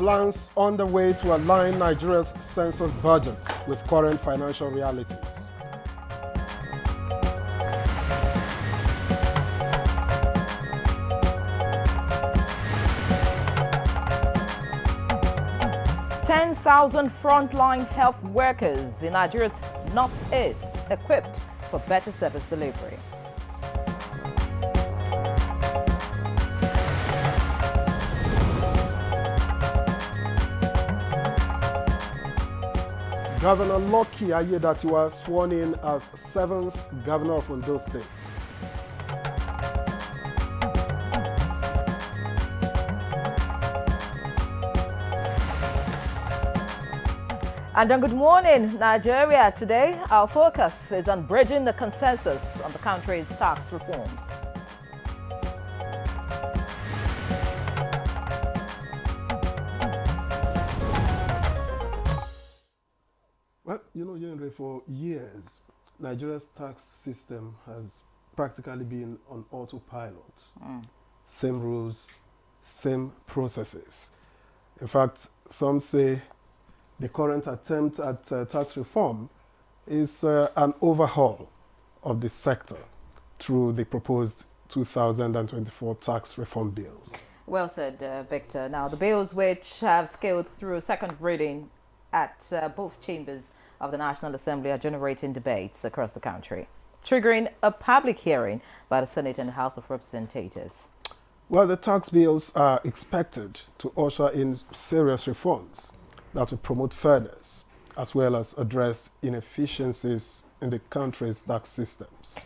Plans on the way to align Nigeria's census budget with current financial realities. "10,000 frontline health workers in Nigeria's northeast equipped for better service delivery." Governor Lucky Aiyedatiwa sworn in as 7th Governor of Ondo State. And good morning, Nigeria. Today, our focus is on bridging the consensus on the country's tax reforms. Well, Yenre, for years, Nigeria's tax system has practically been on autopilot. Same rules, same processes. In fact, some say the current attempt at tax reform is an overhaul of the sector through the proposed 2024 tax reform bills. Well said, Victor. Now, the bills which have scaled through second reading at both chambers of the National Assembly are generating debates across the country, triggering a public hearing by the Senate and the House of Representatives. Well, the tax bills are expected to usher in serious reforms that will promote fairness as well as address inefficiencies in the country's tax systems.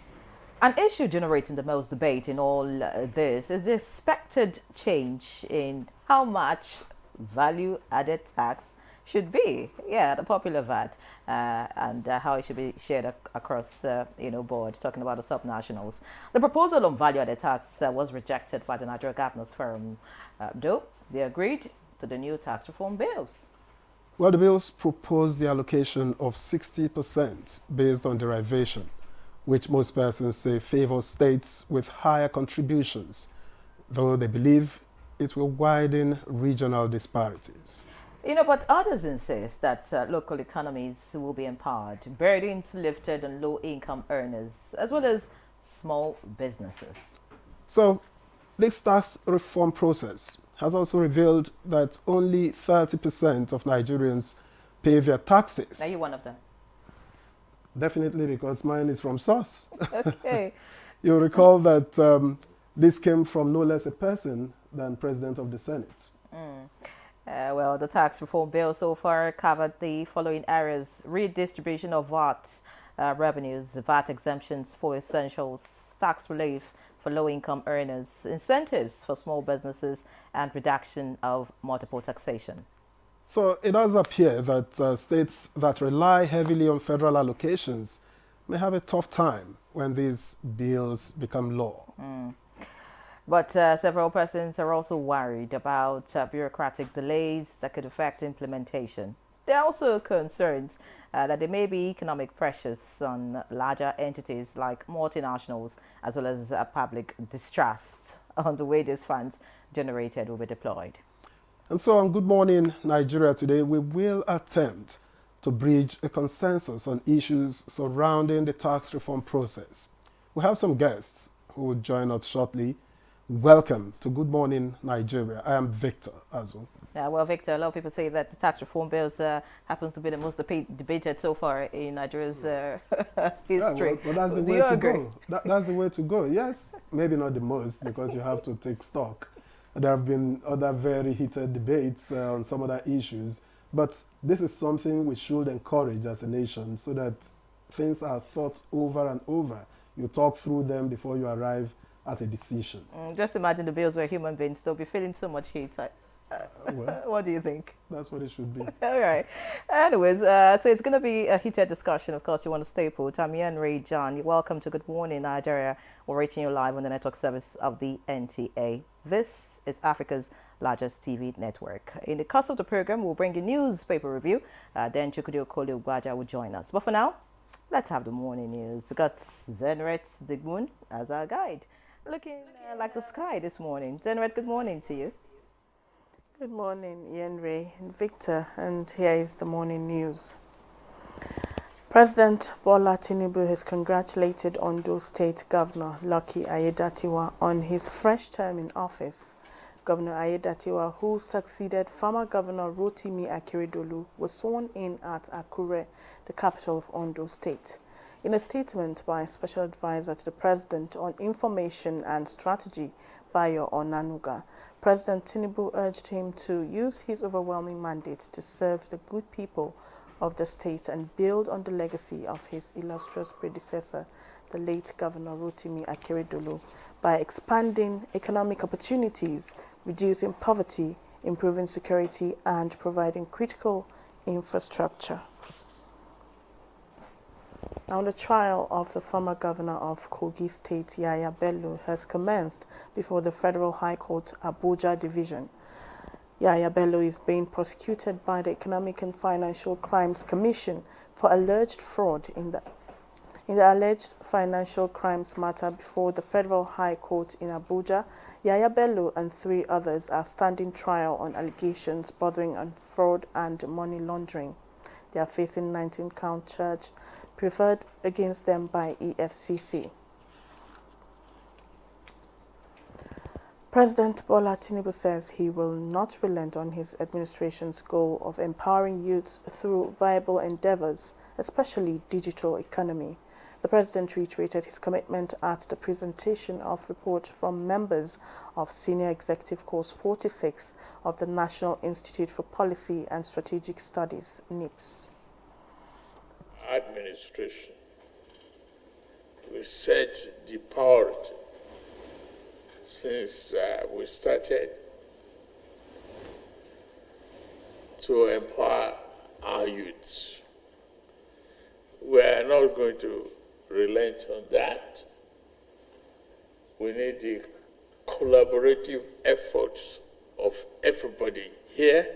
An issue generating the most debate in all this is the expected change in how much value-added tax should be. Yeah, the popular VAT, and how it should be shared across, board, talking about the subnationals. The proposal on value-added tax was rejected by the Nigeria Governors Forum, though they agreed to the new tax reform bills. Well, the bills propose the allocation of 60% based on derivation, which most persons say favors states with higher contributions, though they believe it will widen regional disparities. But others insist that local economies will be empowered, burdens lifted on low-income earners, as well as small businesses. So, this tax reform process has also revealed that only 30% of Nigerians pay their taxes. Are you one of them? Definitely, because mine is from source. Okay. You'll recall that this came from no less a person than President of the Senate. Well, the tax reform bill so far covered the following areas: redistribution of VAT revenues, VAT exemptions for essentials, tax relief for low-income earners, incentives for small businesses, and reduction of multiple taxation. So it does appear that states that rely heavily on federal allocations may have a tough time when these bills become law. But several persons are also worried about bureaucratic delays that could affect implementation. There are also concerns that there may be economic pressures on larger entities like multinationals, as well as public distrust on the way these funds generated will be deployed. And so on Good Morning Nigeria today, we will attempt to bridge a consensus on issues surrounding the tax reform process. We have some guests who will join us shortly. Welcome to Good Morning Nigeria. I am Victor Azu. Yeah, well, Victor, a lot of people say that the tax reform bills happens to be the most debated so far in Nigeria's history. Well, that's the way to go. That's the way to go. Yes, maybe not the most, because you have to take stock. There have been other very heated debates on some other issues, but this is something we should encourage as a nation so that things are thought over and over. You talk through them before you arrive at a decision. Just imagine the bills where human beings still be feeling so much heat. Well, what do you think? That's what it should be. All right. Anyways, so it's going to be a heated discussion. Of course, you want to stay put. I'm Ian Ray John. You're welcome to Good Morning Nigeria. We're reaching you live on the network service of the NTA. This is Africa's largest TV network. In the course of the program, we'll bring you newspaper review. Then Chukwudi Okoli Ugbaja will join us. But for now, let's have the morning news. We've got Zenret Digmun as our guide. Looking like the sky this morning. Zenret, good morning to you. Good morning, Ian Ray and Victor, and here is the morning news. President Bola Tinubu has congratulated Ondo State Governor Lucky Aiyedatiwa on his fresh term in office. Governor Aiyedatiwa, who succeeded former Governor Rotimi Akeredolu, was sworn in at Akure, the capital of Ondo State. In a statement by Special Advisor to the President on Information and Strategy, Bayo Onanuga, President Tinubu urged him to use his overwhelming mandate to serve the good people of the state and build on the legacy of his illustrious predecessor, the late Governor Rotimi Akeredolu, by expanding economic opportunities, reducing poverty, improving security, and providing critical infrastructure. Now, the trial of the former governor of Kogi State, Yaya Bello, has commenced before the Federal High Court, Abuja Division. Yaya Bello is being prosecuted by the Economic and Financial Crimes Commission for alleged fraud in the alleged financial crimes matter before the Federal High Court in Abuja. Yaya Bello and 3 others are standing trial on allegations bordering on fraud and money laundering. They are facing 19-count charge preferred against them by EFCC. President Bola Tinubu says he will not relent on his administration's goal of empowering youths through viable endeavors, especially digital economy. The president reiterated his commitment at the presentation of report from members of Senior Executive Course 46 of the National Institute for Policy and Strategic Studies, NIPS. Administration, we set the priority since we started to empower our youths. We are not going to relent on that. We need the collaborative efforts of everybody here.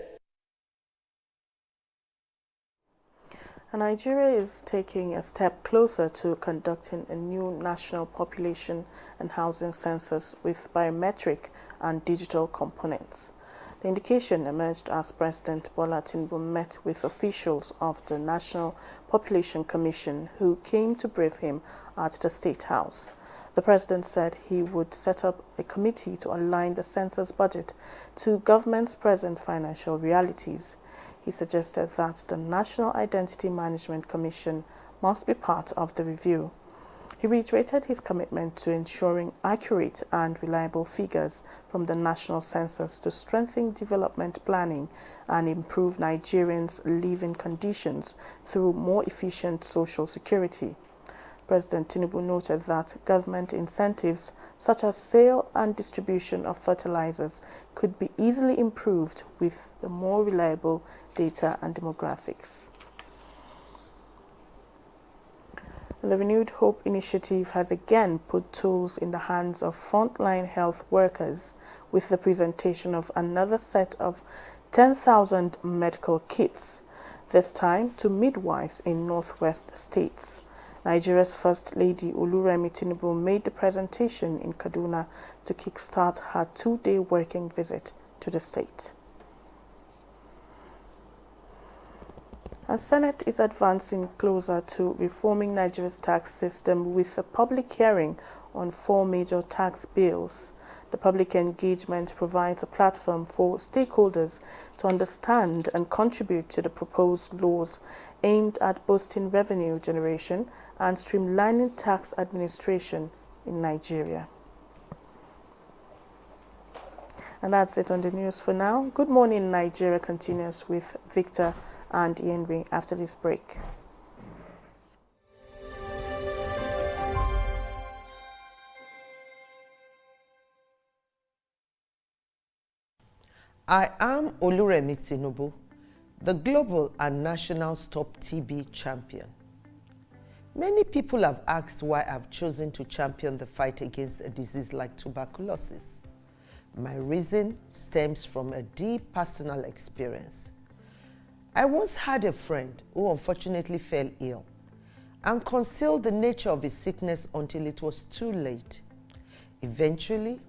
Nigeria is taking a step closer to conducting a new national population and housing census with biometric and digital components. The indication emerged as President Bola Tinubu met with officials of the National Population Commission who came to brief him at the State House. The president said he would set up a committee to align the census budget to government's present financial realities. He suggested that the National Identity Management Commission must be part of the review. He reiterated his commitment to ensuring accurate and reliable figures from the national census to strengthen development planning and improve Nigerians' living conditions through more efficient social security. President Tinubu noted that government incentives such as sale and distribution of fertilizers could be easily improved with the more reliable data and demographics. The Renewed Hope Initiative has again put tools in the hands of frontline health workers with the presentation of another set of 10,000 medical kits, this time to midwives in northwest states. Nigeria's First Lady Oluremi Tinubu made the presentation in Kaduna to kickstart her 2-day working visit to the state. And Senate is advancing closer to reforming Nigeria's tax system with a public hearing on 4 major tax bills. The public engagement provides a platform for stakeholders to understand and contribute to the proposed laws aimed at boosting revenue generation and streamlining tax administration in Nigeria. And that's it on the news for now. Good Morning Nigeria continues with Victor and Ian Ray after this break. I am Oluremi Tinubu, the global and national Stop TB champion. Many people have asked why I've chosen to champion the fight against a disease like tuberculosis. My reason stems from a deep personal experience. I once had a friend who unfortunately fell ill and concealed the nature of his sickness until it was too late. Eventually,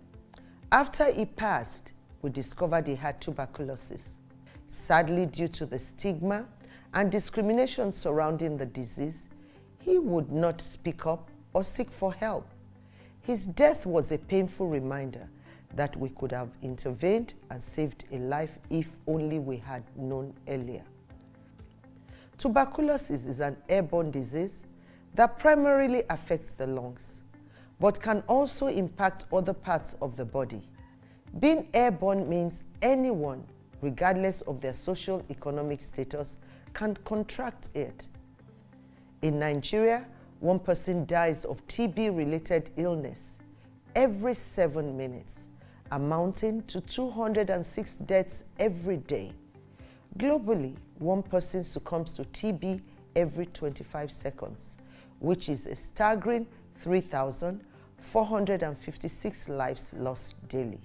after he passed, we discovered he had tuberculosis. Sadly, due to the stigma and discrimination surrounding the disease, he would not speak up or seek for help. His death was a painful reminder that we could have intervened and saved a life if only we had known earlier. Tuberculosis is an airborne disease that primarily affects the lungs, but can also impact other parts of the body. Being airborne means anyone, regardless of their social economic status, can contract it. In Nigeria, 1 person dies of TB-related illness every 7 minutes, amounting to 206 deaths every day. Globally, 1 person succumbs to TB every 25 seconds, which is a staggering 3,456 lives lost daily.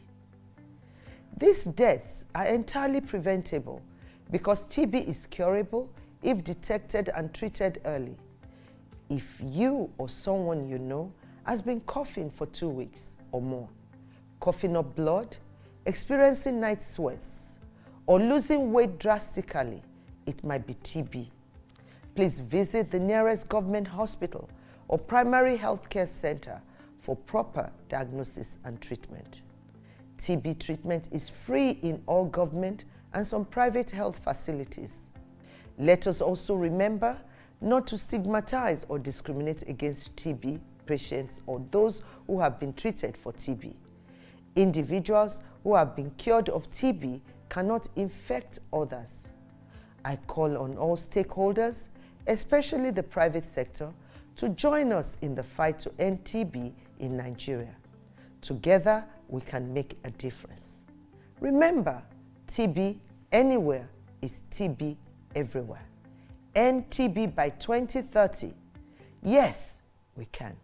These deaths are entirely preventable because TB is curable if detected and treated early. If you or someone you know has been coughing for 2 weeks or more, coughing up blood, experiencing night sweats, or losing weight drastically, it might be TB. Please visit the nearest government hospital or primary health care center for proper diagnosis and treatment. TB treatment is free in all government and some private health facilities. Let us also remember not to stigmatize or discriminate against TB patients or those who have been treated for TB. Individuals who have been cured of TB cannot infect others. I call on all stakeholders, especially the private sector, to join us in the fight to end TB in Nigeria. Together, we can make a difference. Remember, TB anywhere is TB everywhere. End TB by 2030. Yes, we can.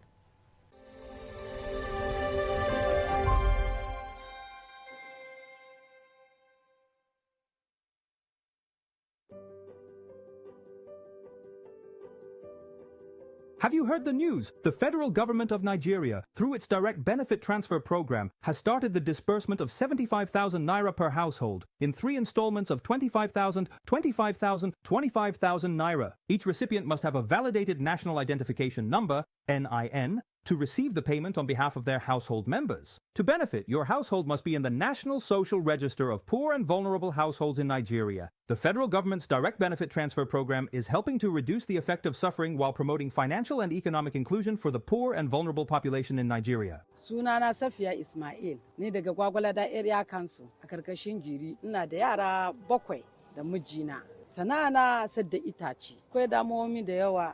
Have you heard the news? The federal government of Nigeria, through its direct benefit transfer program, has started the disbursement of 75,000 naira per household in 3 installments of 25,000, 25,000, 25,000 naira. Each recipient must have a validated national identification number, NIN, to receive the payment on behalf of their household members. To benefit, your household must be in the National Social Register of Poor and Vulnerable Households in Nigeria. The federal government's direct benefit transfer program is helping to reduce the effect of suffering while promoting financial and economic inclusion for the poor and vulnerable population in Nigeria. Sunana Safiya Ismail, ni daga Gwagwalada Area Council a karkashin Giri. Ina da yara 7 da mijina. Sana'ana sadda itace. Akwai damuwomi da yawa.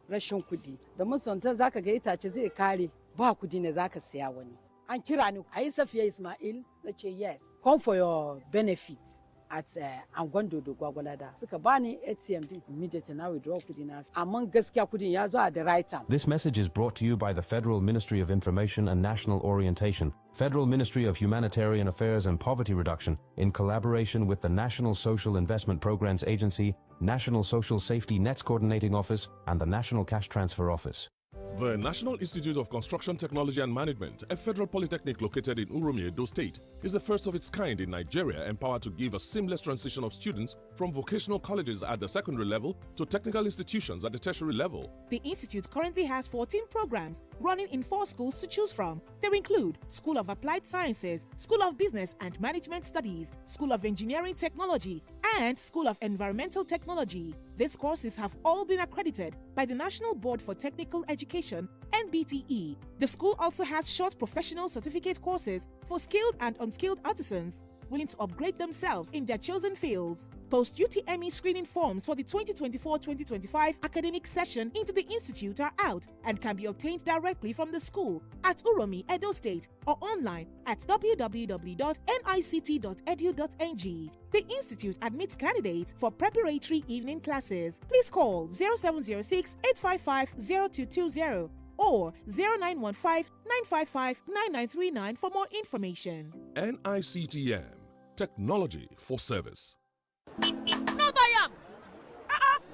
Rashin kudi da musanta zaka ga itace zai kare ba kudi ne zaka siya wani. An kira ni ayi Safiya Ismail nace yes, come for your benefit at Angondo do Gwagwalada. Suka bani ATM din immediately na withdraw kudi na. Amma gaskiya kudin ya zo at the right time. This message is brought to you by the Federal Ministry of Information and National Orientation, Federal Ministry of Humanitarian Affairs and Poverty Reduction, in collaboration with the National Social Investment Programs Agency, National Social Safety Nets Coordinating Office, and the National Cash Transfer Office. The National Institute of Construction Technology and Management, a federal polytechnic located in Uromi, Edo State, is the first of its kind in Nigeria, empowered to give a seamless transition of students from vocational colleges at the secondary level to technical institutions at the tertiary level. The institute currently has 14 programs running in 4 schools to choose from. They include School of Applied Sciences, School of Business and Management Studies, School of Engineering Technology, and School of Environmental Technology. These courses have all been accredited by the National Board for Technical Education, NBTE. The school also has short professional certificate courses for skilled and unskilled artisans willing to upgrade themselves in their chosen fields. Post-UTME screening forms for the 2024-2025 academic session into the institute are out and can be obtained directly from the school at Uromi, Edo State, or online at www.nict.edu.ng. The institute admits candidates for preparatory evening classes. Please call 0706 855 0220 or 0915 955 9939 for more information. NICTM, Technology for Service. No buy am.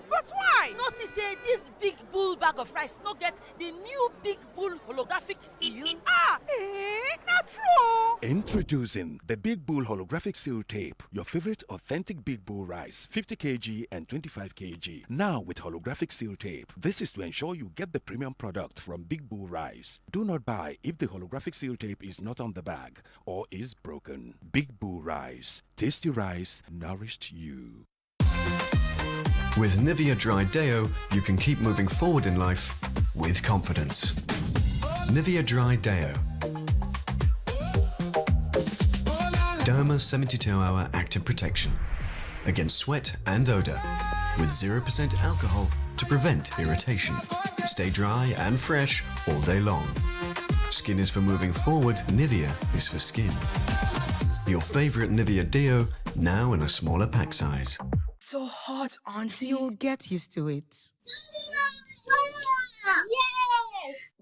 But But why? No, see, say this big bull bag of rice no get the new big bull holographic seal. Not true. Introducing the Big Bull Holographic Seal Tape, your favorite authentic Big Bull rice, 50 kg and 25 kg. Now with holographic seal tape. This is to ensure you get the premium product from Big Bull Rice. Do not buy if the holographic seal tape is not on the bag or is broken. Big Bull Rice. Tasty rice nourished you. With Nivea Dry Deo, you can keep moving forward in life with confidence. Nivea Dry Deo. Derma 72-hour active protection against sweat and odor with 0% alcohol to prevent irritation. Stay dry and fresh all day long. Skin is for moving forward, Nivea is for skin. Your favorite Nivea Deo, now in a smaller pack size. So hot, Auntie. You'll get used to it. Yes!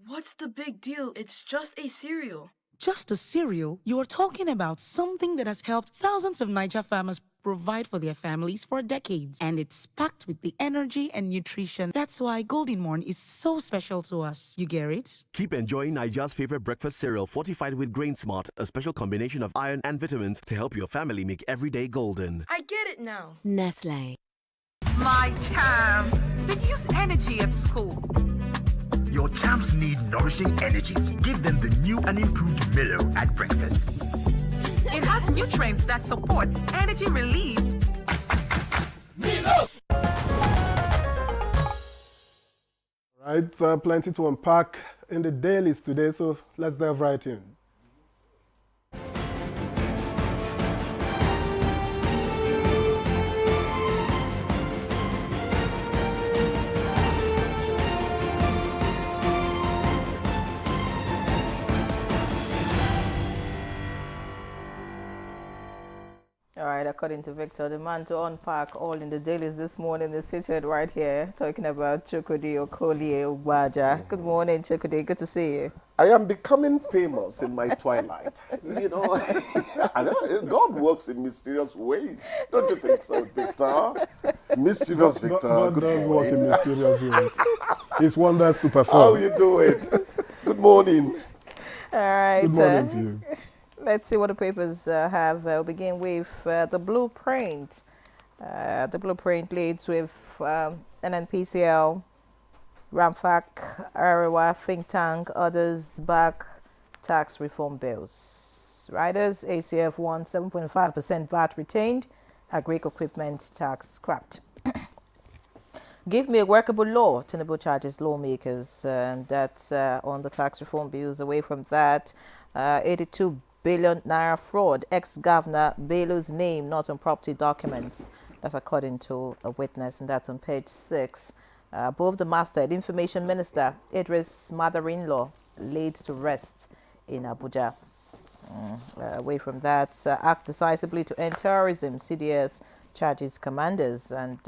What's the big deal? It's just a cereal. Just a cereal? You're talking about something that has helped thousands of Niger farmers provide for their families for decades. And it's packed with the energy and nutrition. That's why Golden Morn is so special to us. You get it? Keep enjoying Niger's favorite breakfast cereal fortified with Grain Smart, a special combination of iron and vitamins to help your family make every day golden. I get it now. Nestle. My champs, they use energy at school. Your champs need nourishing energy. Give them the new and improved Milo at breakfast. It has nutrients that support energy release. Right, plenty to unpack in the dailies today, so let's dive right in. All right, according to Victor, the man to unpack all in the dailies this morning is seated right here, talking about Chukwudi Okolie Ugbaja. Good morning, Chukwudi. Good to see you. I am becoming famous in my twilight. You know, God works in mysterious ways. Don't you think so, Victor? Mischievous Victor. God does work in mysterious ways. His wonders to perform. How are you doing? Good morning. All right. Good morning to you. Let's see what the papers have. We'll begin with the blueprint. The blueprint leads with NNPCL, Ramfac, Arewa, think tank, others back tax reform bills. Riders, ACF won 7.5% VAT retained, agri equipment tax scrapped. Give me a workable law, Tinubu charges lawmakers, and that's on the tax reform bills. Away from that, 82 billion naira fraud, ex-governor Bello's name not on property documents. That's according to a witness, and that's on page 6. Above the masthead, Information Minister Idris' mother-in-law laid to rest in Abuja. Away from that, act decisively to end terrorism, CDS charges commanders. And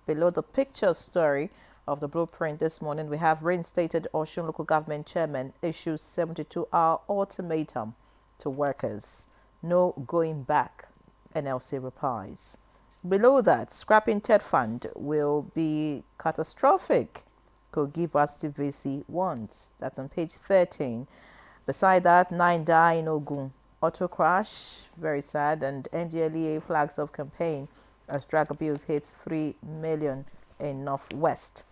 below the picture story of the blueprint this morning, we have reinstated Osun local government chairman issues 72-hour ultimatum to workers. No going back, NLC replies. Below that, scrapping TED fund will be catastrophic, Kogi Basti VC warns. That's on page 13. Beside that, 9 die in Ogun. Auto crash, very sad, and NDLEA flags of campaign as drug abuse hits 3 million in Northwest.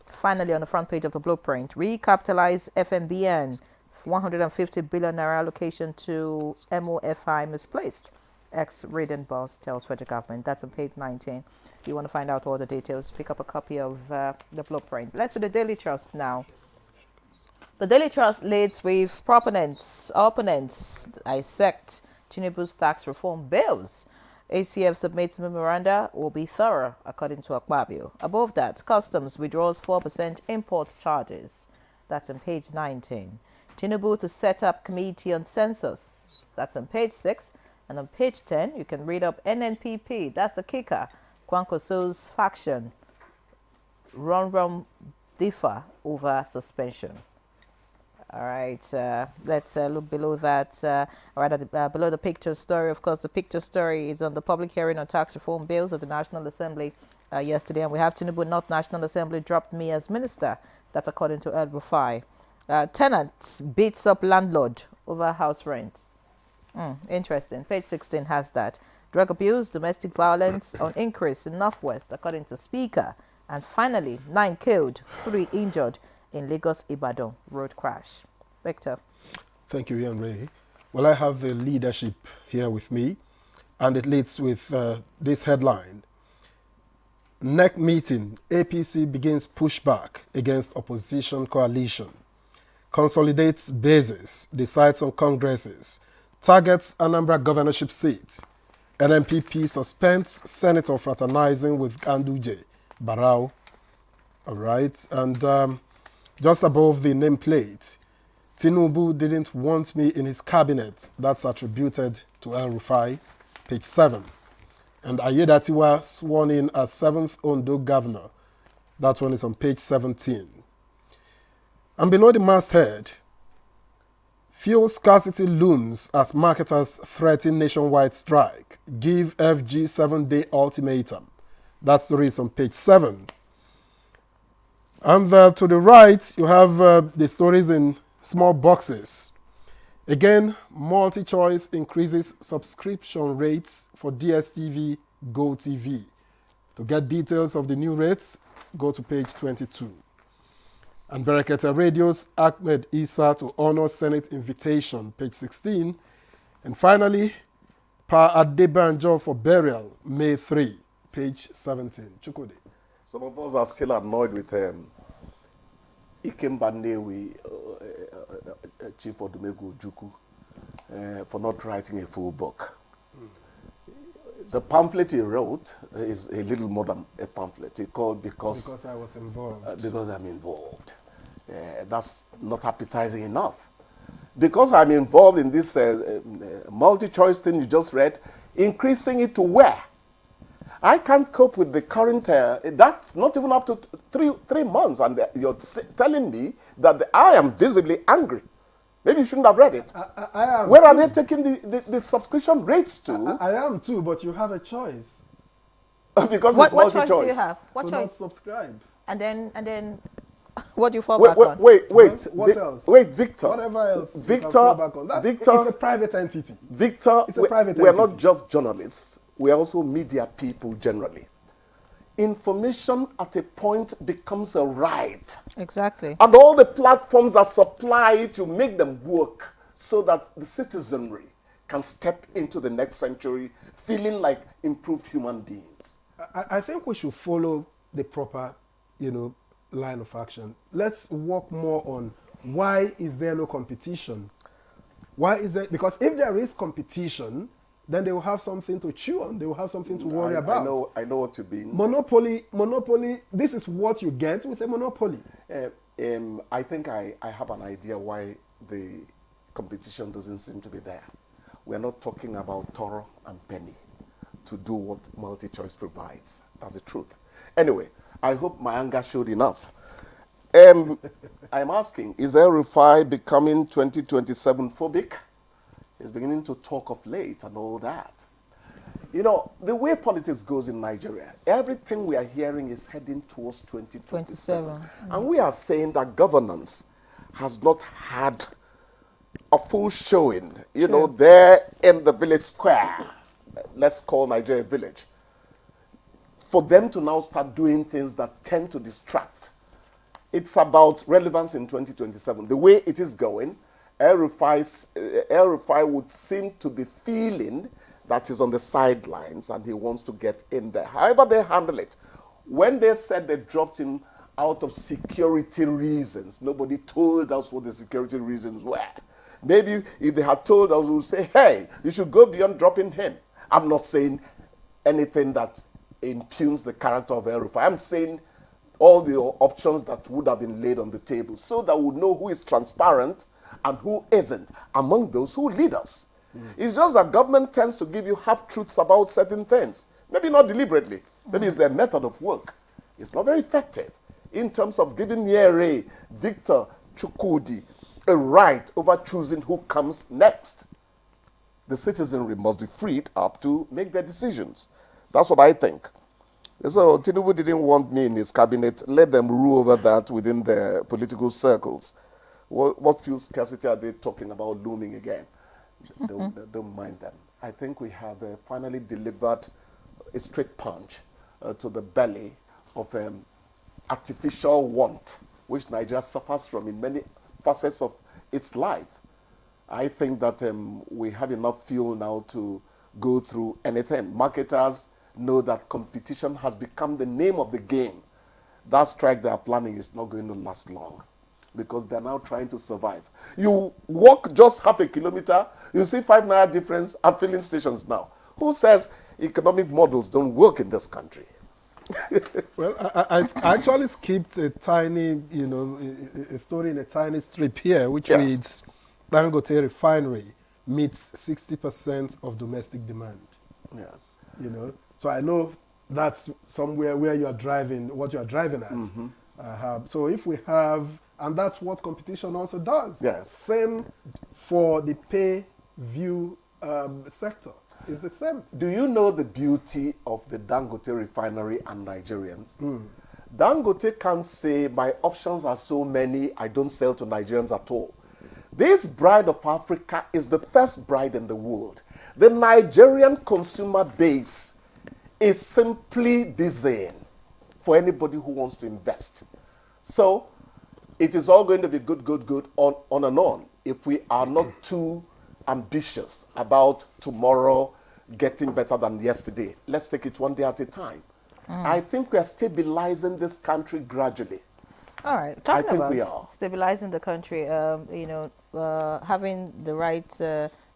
Finally, on the front page of the blueprint, recapitalize FMBN. 150 billion naira allocation to MOFI misplaced. Ex-Raiden boss tells federal government. That's on page 19. If you want to find out all the details, pick up a copy of the blueprint. Let's see the Daily Trust now. The Daily Trust leads with opponents dissect Tinubu's tax reform bills. ACF submits memoranda will be thorough, according to Akpabio. Above that, Customs withdraws 4% import charges. That's on page 19. Tinubu to set up committee on census. That's on page 6. And on page 10, you can read up NNPP. That's the kicker. Kwankoso's faction. Rum differ over suspension. All right, let's look below that. Below the picture story, of course, the picture story is on the public hearing on tax reform bills of the National Assembly yesterday. And we have Tinubu North National Assembly dropped me as minister. That's according to El Rufai. Tenant beats up landlord over house rent. Interesting. Page 16 has that. Drug abuse, domestic violence on increase in Northwest, according to Speaker. And finally, 9 killed, 3 injured in Lagos-Ibadan road crash. Victor. Thank you, Ian Ray. Well, I have the leadership here with me, and it leads with this headline. NEC meeting, APC begins pushback against opposition coalition. Consolidates bases, decides on congresses, targets Anambra governorship seat. NMPP suspends senator fraternizing with Ganduje Barau. All right, and just above the nameplate, Tinubu didn't want me in his cabinet. That's attributed to El Rufai, page 7. And Ayedatiwa sworn in as 7th Ondo governor. That one is on page 17. And below the masthead, fuel scarcity looms as marketers threaten nationwide strike. Give FG 7-day ultimatum. That story is on page 7. And to the right, you have the stories in small boxes. Again, multi-choice increases subscription rates for DSTV Go TV. To get details of the new rates, go to page 22. And Bereketa Radio's Ahmed Issa to honor Senate invitation, page 16. And finally, Pa Adebanjo for burial, May 3, page 17. Chukwudi. Some of us are still annoyed with Ikemba Nnewi, Chief Odumegwu Ojukwu, for not writing a full book. The pamphlet he wrote is a little more than a pamphlet. He called Because I was involved. Because I'm involved. That's not appetizing enough. Because I'm involved in this multi-choice thing you just read, increasing it to where? I can't cope with the current, that's not even up to three months, and you're telling me that I am visibly angry. Maybe you shouldn't have read it. I am Where too. are they taking the subscription rates to? I am too, but you have a choice. Because What it's multi-choice. choice do you have? What to choice? not subscribe. And then, what do you fall back on? Wait. What else? Wait, Victor. Whatever else. Victor. You can fall back on. Victor. It's a private entity. Victor. It's a private We're entity. not just journalists. We are also media people generally. Information at a point becomes a right. Exactly. And all the platforms are supplied to make them work so that the citizenry can step into the next century feeling like improved human beings. I think we should follow the proper, line of action. Let's work more on why is there no competition? Why is there? Because if there is competition, then they will have something to chew on. They will have something to worry about. I know what you mean. Monopoly, this is what you get with a monopoly. I think I have an idea why the competition doesn't seem to be there. We're not talking about Toro and Penny to do what multi-choice provides. That's the truth. Anyway, I hope my anger showed enough. I'm asking, is El Rufai becoming 2027 phobic? He's beginning to talk of late and all that. The way politics goes in Nigeria, everything we are hearing is heading towards 2027. And we are saying that governance has not had a full showing, there in the village square. Let's call Nigeria a village. For them to now start doing things that tend to distract. It's about relevance in 2027. The way it is going, El Rufai would seem to be feeling that he's on the sidelines and he wants to get in there. However they handle it, when they said they dropped him out of security reasons, nobody told us what the security reasons were. Maybe if they had told us, we would say, hey, you should go beyond dropping him. I'm not saying anything that impugns the character of El Rufai. I'm saying all the options that would have been laid on the table so that we know who is transparent and who isn't among those who lead us. It's just that government tends to give you half-truths about certain things. Maybe not deliberately. Maybe it's their method of work. It's not very effective in terms of giving Nyere, Victor, Chukwudi a right over choosing who comes next. The citizenry must be freed up to make their decisions. That's what I think. So Tinubu didn't want me in his cabinet. Let them rule over that within the political circles. What fuel scarcity are they talking about looming again? Don't mind them. I think we have finally delivered a straight punch to the belly of artificial want, which Nigeria suffers from in many facets of its life. I think that we have enough fuel now to go through anything. Marketers know that competition has become the name of the game. That strike they are planning is not going to last long because they're now trying to survive. You walk just half a kilometer, you see 5 naira difference at filling stations now. Who says economic models don't work in this country? Well, I actually skipped a tiny, a story in a tiny strip here, which reads, Dangote refinery meets 60% of domestic demand. Yes. So I know that's somewhere where you are driving, what you are driving at. Mm-hmm. So if we have, and that's what competition also does. Yes. Same for the pay-view sector. It's the same. Do you know the beauty of the Dangote refinery and Nigerians? Dangote can't say, my options are so many, I don't sell to Nigerians at all. This bride of Africa is the first bride in the world. The Nigerian consumer base is simply dizzying for anybody who wants to invest. So it is all going to be good, on and on if we are not too ambitious about tomorrow getting better than yesterday. Let's take it one day at a time. I think we are stabilizing this country gradually. All right, talking about stabilizing the country, having the right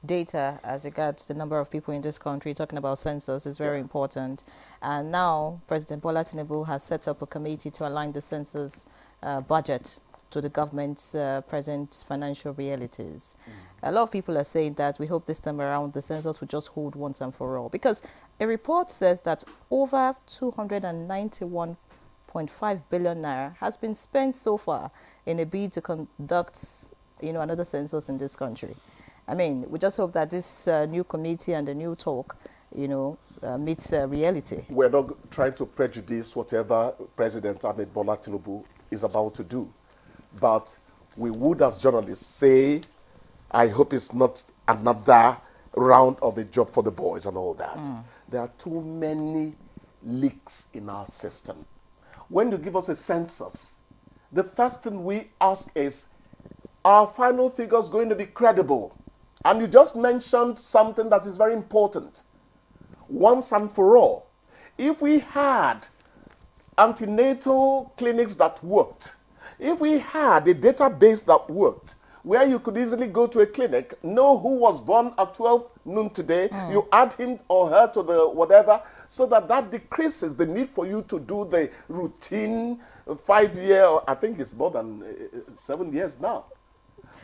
data as regards the number of people in this country, talking about census is very important. And now President Bola Tinubu has set up a committee to align the census budget to the government's present financial realities. A lot of people are saying that we hope this time around the census will just hold once and for all, because a report says that over 291.5 billion naira has been spent so far in a bid to conduct, another census in this country. I mean, we just hope that this new committee and the new talk, meets reality. We're not trying to prejudice whatever President Ahmed Bola Tinubu is about to do. But we would, as journalists, say, I hope it's not another round of a job for the boys and all that. There are too many leaks in our system. When you give us a census, the first thing we ask is, are final figures going to be credible? And you just mentioned something that is very important. Once and for all, if we had antenatal clinics that worked, if we had a database that worked, where you could easily go to a clinic, know who was born at 12 noon today, you add him or her to the whatever, so that decreases the need for you to do the routine 5-year, I think it's more than 7 years now.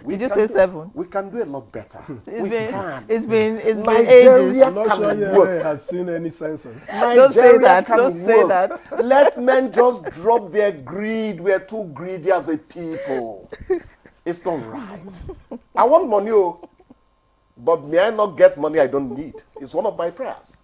Did you say 7? We can do a lot better. It's been ages. Nigeria I'm not sure Yere has seen any census. Don't say that. Don't say that. Let men just drop their greed. We're too greedy as a people. It's not right. I want money, but may I not get money I don't need? It's one of my prayers.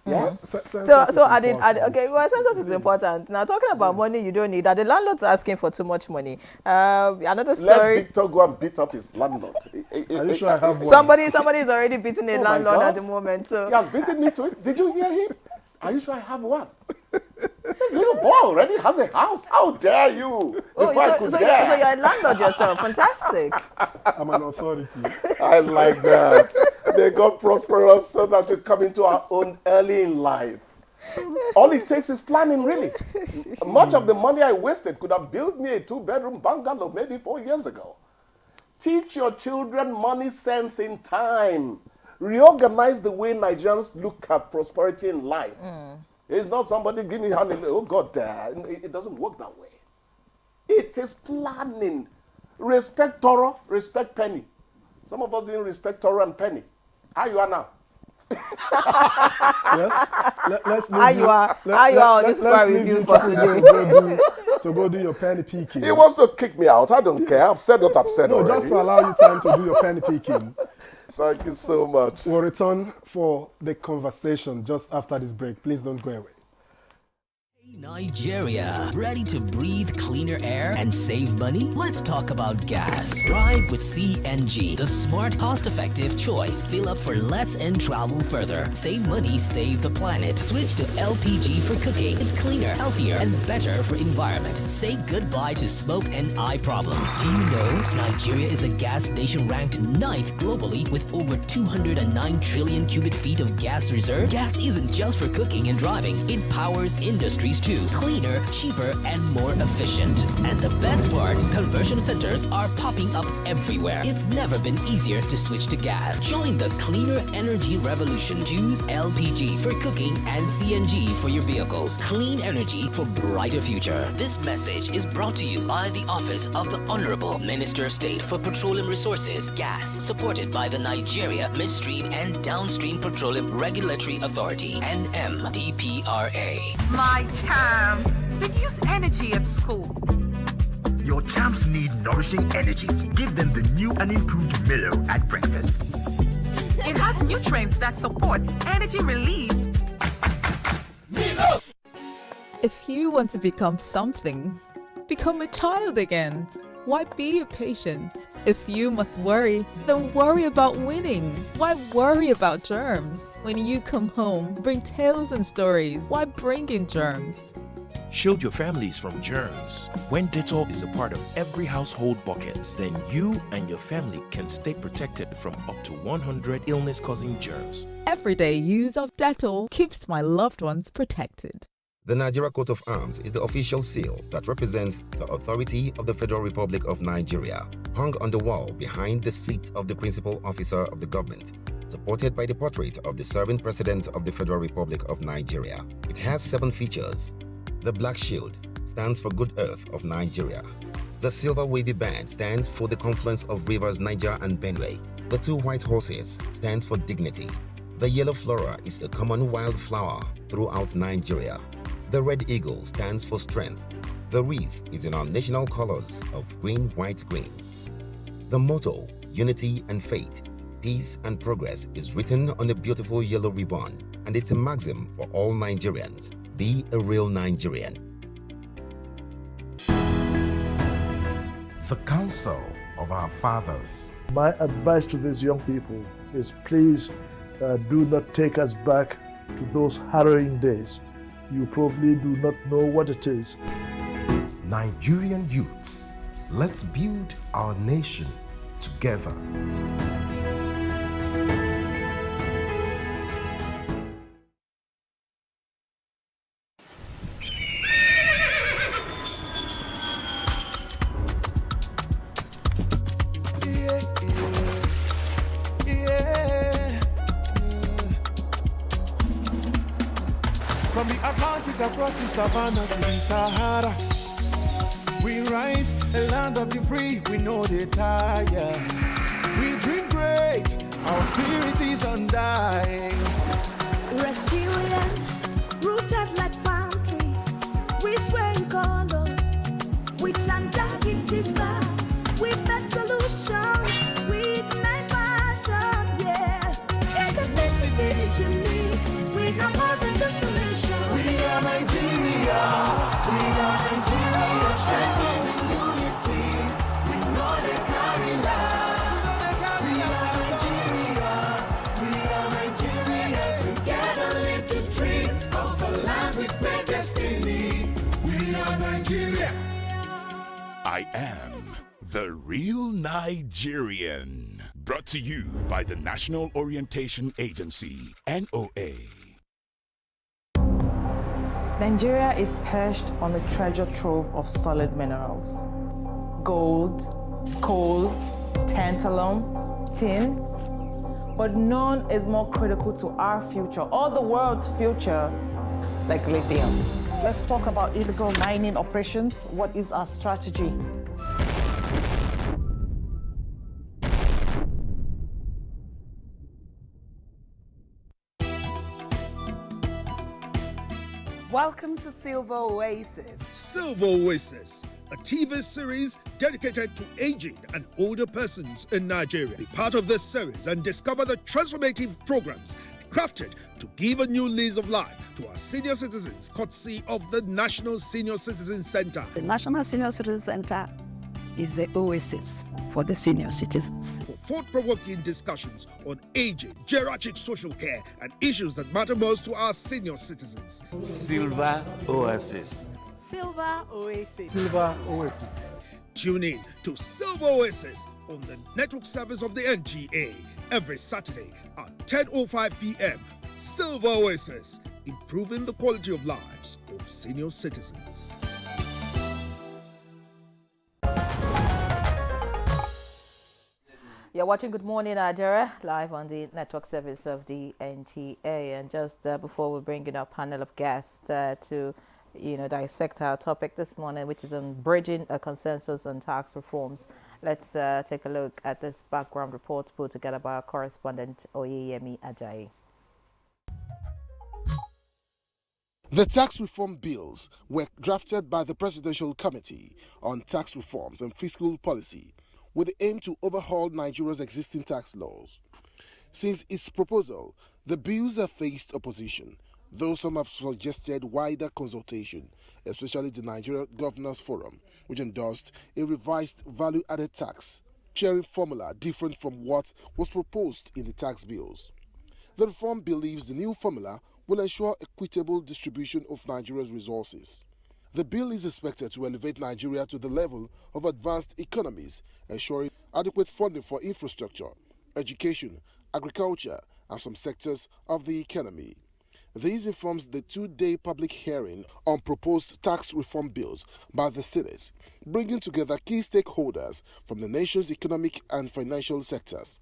Yes. Okay, well, census is important. Now, talking about money you don't need, are the landlords asking for too much money? Another story. Let Victor go and beat up his landlord. Are you sure I have one? Somebody is already beating a landlord at the moment. So he has beaten me to it. Did you hear him? Are you sure I have one? This little boy already has a house. How dare you? So you're a landlord yourself. Fantastic. I'm an authority. I like that. May God prosper us so that we come into our own early in life. All it takes is planning, really. Much of the money I wasted could have built me a 2-bedroom bungalow maybe 4 years ago. Teach your children money sense in time. Reorganize the way Nigerians look at prosperity in life. It's not somebody give me honey, oh God, it doesn't work that way. It is planning. Respect Toro, respect Penny. Some of us didn't respect Toro and Penny. How you are now? Let's how you are on this bar with you for today. To go do your penny picking. He wants to kick me out. I don't care. I've said what I've said already. Just to allow you time to do your penny picking. Thank you so much. We'll return for the conversation just after this break. Please don't go away. Nigeria, ready to breathe cleaner air and save money? Let's talk about gas. Drive with CNG, the smart, cost-effective choice. Fill up for less and travel further. Save money, save the planet. Switch to LPG for cooking. It's cleaner, healthier, and better for environment. Say goodbye to smoke and eye problems. Do you know Nigeria is a gas nation ranked 9th globally with over 209 trillion cubic feet of gas reserve? Gas isn't just for cooking and driving. It powers industries too. Cleaner, cheaper, and more efficient. And the best part, conversion centers are popping up everywhere. It's never been easier to switch to gas. Join the cleaner energy revolution. Choose LPG for cooking and CNG for your vehicles. Clean energy for brighter future. This message is brought to you by the Office of the Honorable Minister of State for Petroleum Resources, Gas, supported by the Nigeria Midstream and Downstream Petroleum Regulatory Authority, NMDPRA. My champs, they use energy at school. Your champs need nourishing energy. Give them the new and improved Milo at breakfast. It has nutrients that support energy release. If you want to become something, become a child again. Why be a patient? If you must worry, then worry about winning. Why worry about germs? When you come home, bring tales and stories. Why bring in germs? Shield your families from germs. When Dettol is a part of every household bucket, then you and your family can stay protected from up to 100 illness-causing germs. Everyday use of Dettol keeps my loved ones protected. The Nigeria Coat of Arms is the official seal that represents the authority of the Federal Republic of Nigeria, hung on the wall behind the seat of the principal officer of the government, supported by the portrait of the serving president of the Federal Republic of Nigeria. It has 7 features. The black shield stands for Good Earth of Nigeria. The silver wavy band stands for the confluence of rivers Niger and Benue. The 2 white horses stands for dignity. The yellow flora is a common wildflower throughout Nigeria. The red eagle stands for strength. The wreath is in our national colors of green, white, green. The motto, unity and faith, peace and progress, is written on a beautiful yellow ribbon, and it's a maxim for all Nigerians. Be a real Nigerian. The counsel of our fathers. My advice to these young people is please do not take us back to those harrowing days. You probably do not know what it is. Nigerian youths, let's build our nation together. From the Atlantic across the savannah to the Sahara, we rise, a land of the free, we know they tire. We dream great, our spirit is undying. Resilient, rooted like palm tree, we sway in colors, with undying demand. We make solutions, we ignite passion, yeah. Ethnicity is unique, we are more than just a nation. We are Nigeria, strengthened in unity. We know they carry lives. We are Nigeria, together live the dream of a land with great destiny. We are Nigeria. I am the real Nigerian. Brought to you by the National Orientation Agency, NOA. Nigeria is perched on a treasure trove of solid minerals. Gold, coal, tantalum, tin. But none is more critical to our future, or the world's future, like lithium. Let's talk about illegal mining operations. What is our strategy? Welcome to Silver Oasis. Silver Oasis, a TV series dedicated to aging and older persons in Nigeria. Be part of this series and discover the transformative programs crafted to give a new lease of life to our senior citizens, courtesy of the National Senior Citizen Center. The National Senior Citizen Center is the oasis for the senior citizens. For thought-provoking discussions on aging, geriatric social care, and issues that matter most to our senior citizens. Silver Oasis. Silver Oasis. Silver Oasis. Tune in to Silver Oasis on the network service of the NGA every Saturday at 10:05 p.m. Silver Oasis, improving the quality of lives of senior citizens. You're watching Good Morning Nigeria live on the network service of the NTA. And just before we bring in our panel of guests to dissect our topic this morning, which is on bridging a consensus on tax reforms, let's take a look at this background report put together by our correspondent Oyeyemi Ajayi. The tax reform bills were drafted by the Presidential Committee on Tax Reforms and Fiscal Policy with the aim to overhaul Nigeria's existing tax laws. Since its proposal, the bills have faced opposition, though some have suggested wider consultation, especially the Nigeria Governors Forum, which endorsed a revised value-added tax sharing formula different from what was proposed in the tax bills. The reform believes the new formula will ensure equitable distribution of Nigeria's resources. The bill is expected to elevate Nigeria to the level of advanced economies, ensuring adequate funding for infrastructure, education, agriculture, and some sectors of the economy. This informs the two-day public hearing on proposed tax reform bills by the Senate, bringing together key stakeholders from the nation's economic and financial sectors,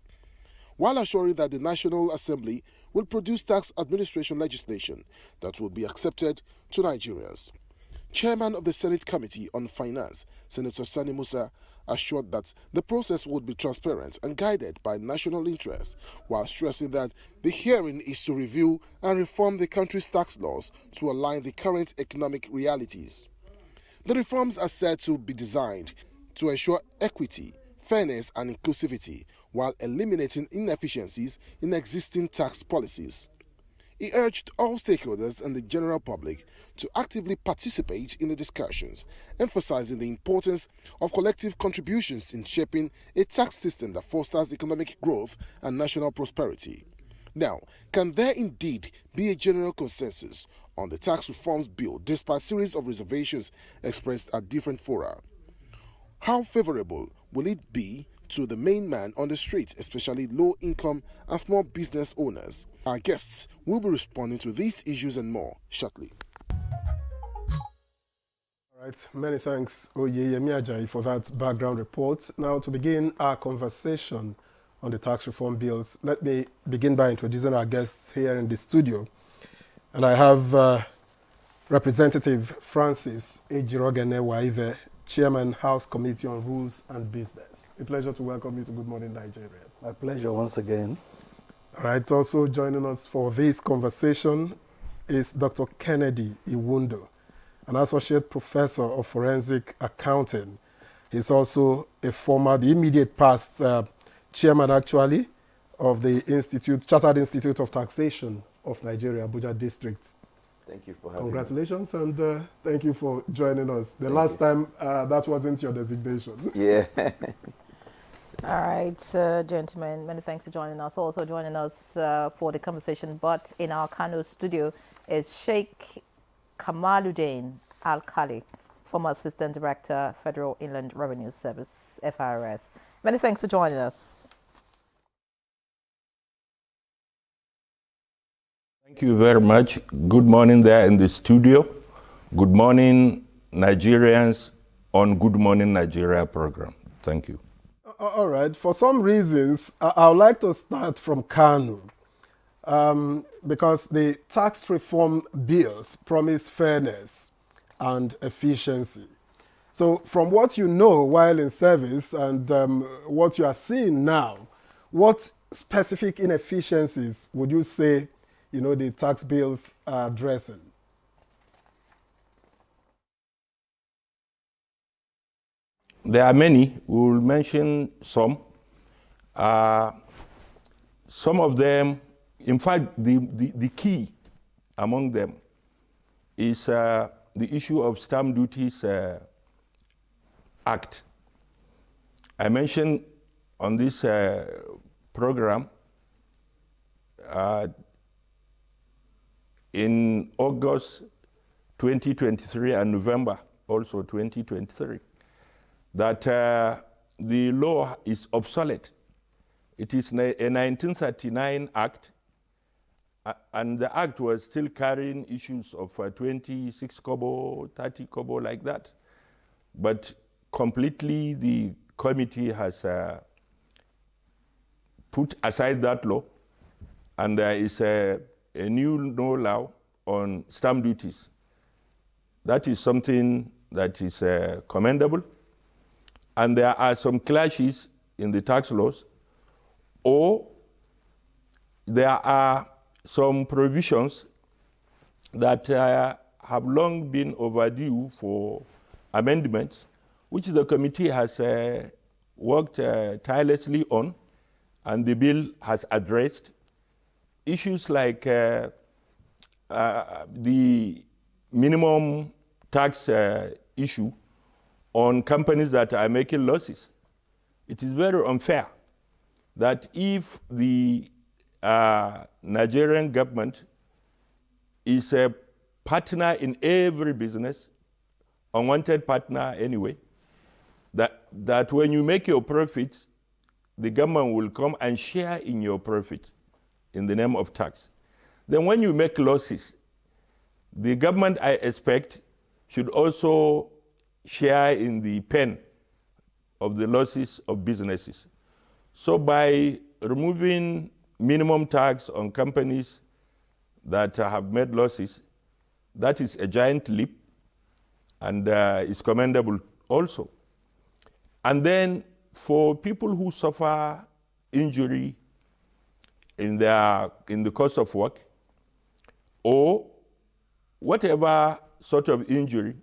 while assuring that the National Assembly will produce tax administration legislation that will be accepted to Nigerians. Chairman of the Senate Committee on Finance, Senator Sani Musa, assured that the process would be transparent and guided by national interest, while stressing that the hearing is to review and reform the country's tax laws to align the current economic realities. The reforms are said to be designed to ensure equity, fairness and inclusivity, while eliminating inefficiencies in existing tax policies. He urged all stakeholders and the general public to actively participate in the discussions, emphasizing the importance of collective contributions in shaping a tax system that fosters economic growth and national prosperity. Now, can there indeed be a general consensus on the tax reforms bill despite a series of reservations expressed at different fora? How favorable will it be to the main man on the street, especially low-income and small business owners? Our guests will be responding to these issues and more shortly. All right, many thanks, Oyeyemi Ajayi, for that background report. Now, to begin our conversation on the tax reform bills, let me begin by introducing our guests here in the studio. And I have Representative Francis Ejirogene Waive, Chairman, House Committee on Rules and Business. A pleasure to welcome you to Good Morning Nigeria. My pleasure once again. All right, also joining us for this conversation is Dr. Kennedy Iwundo, an Associate Professor of Forensic Accounting. He's also a former, the immediate past chairman actually, of the Chartered Institute of Taxation of Nigeria, Abuja District. Thank you for having me. Congratulations and thank you for joining us. The last time that wasn't your designation. Yeah. All right, gentlemen, many thanks for joining us. Also joining us for the conversation, but in our Kano studio is Sheikh Kamaluddin Al-Khali, former Assistant Director, Federal Inland Revenue Service, FIRS. Many thanks for joining us. Thank you very much. Good morning there in the studio. Good morning, Nigerians, on Good Morning Nigeria program. Thank you. All right. For some reasons, I would like to start from Kano because the tax reform bills promise fairness and efficiency. So from what you know while in service and what you are seeing now, what specific inefficiencies would you say the tax bills are addressing? There are many. We will mention some. Some of them, In fact, the key among them is the issue of Stamp Duties Act. I mentioned on this program in August 2023 and November also 2023 that the law is obsolete. It is a 1939 act, and the act was still carrying issues of 26 kobo, 30 kobo, like that. But completely the committee has put aside that law, and there is a new law on stamp duties. That is something that is commendable. And there are some clashes in the tax laws, or there are some provisions that have long been overdue for amendments, which the committee has worked tirelessly on, and the bill has addressed issues like the minimum tax issue on companies that are making losses. It is very unfair that if the Nigerian government is a partner in every business, unwanted partner anyway, that when you make your profits, the government will come and share in your profit in the name of tax. Then when you make losses, the government, I expect, should also share in the pain of the losses of businesses. So by removing minimum tax on companies that have made losses, that is a giant leap, and is commendable also. And then for people who suffer injury in the course of work, or whatever sort of injury,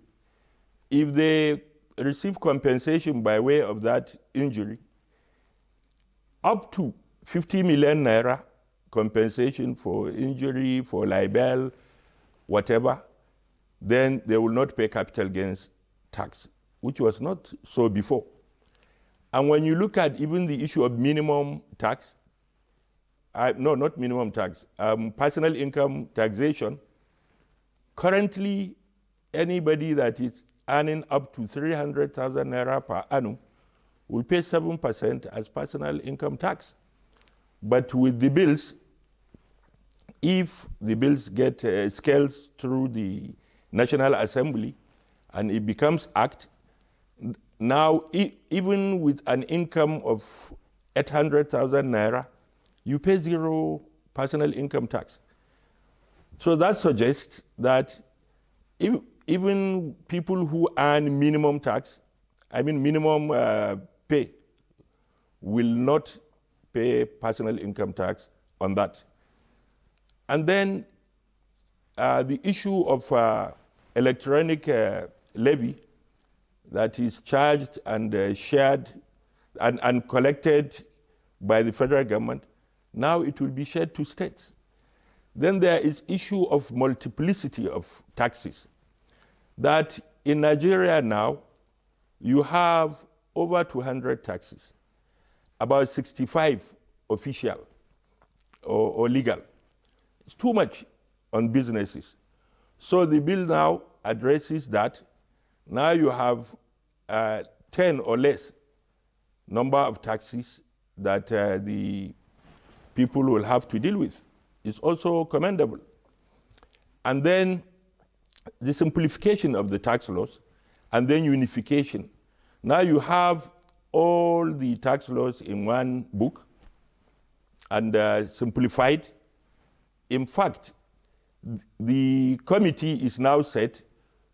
if they receive compensation by way of that injury, up to 50 million naira compensation for injury, for libel, whatever, then they will not pay capital gains tax, which was not so before. And when you look at even the issue of minimum tax, no, not minimum tax, personal income taxation, currently anybody that is earning up to 300,000 naira per annum will pay 7% as personal income tax. But with the bills, if the bills get scales through the National Assembly and it becomes act, now even with an income of 800,000 naira, you pay 0 personal income tax. So that suggests that even people who earn minimum tax, minimum pay, will not pay personal income tax on that. And then the issue of electronic levy that is charged and shared and collected by the federal government, now it will be shared to states. Then there is issue of multiplicity of taxes. That in Nigeria now, you have over 200 taxes, about 65 official or legal. It's too much on businesses. So the bill now addresses that. Now you have 10 or less number of taxes that the people will have to deal with. It's also commendable. And then the simplification of the tax laws, and then unification. Now you have all the tax laws in one book and simplified. In fact, the committee is now set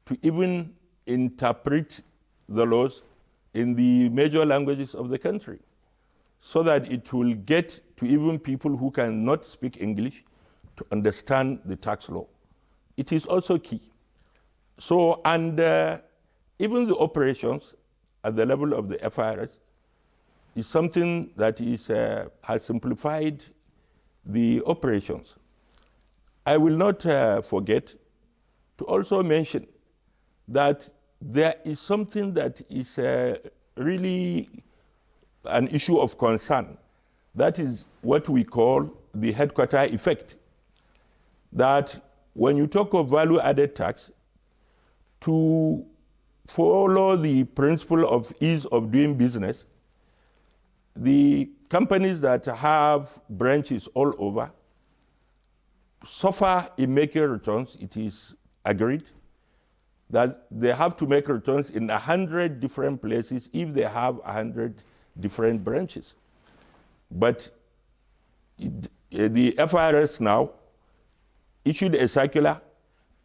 to even interpret the laws in the major languages of the country, so that it will get to even people who cannot speak English to understand the tax law. It is also key. So, and even the operations at the level of the FIRS is something that is, has simplified the operations. I will not forget to also mention that there is something that is really an issue of concern. That is what we call the headquarter effect. That when you talk of value-added tax, to follow the principle of ease of doing business, the companies that have branches all over suffer in making returns. It is agreed that they have to make returns in 100 different places if they have 100 different branches. But the FRS now issued a circular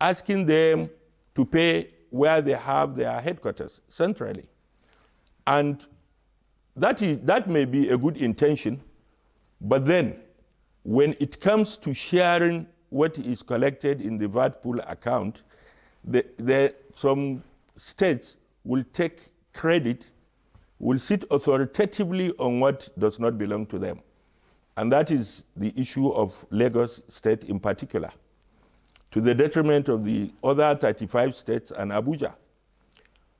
asking them to pay where they have their headquarters centrally. And that may be a good intention, but then when it comes to sharing what is collected in the VAT pool account, some states will take credit, will sit authoritatively on what does not belong to them. And that is the issue of Lagos State in particular, to the detriment of the other 35 states and Abuja.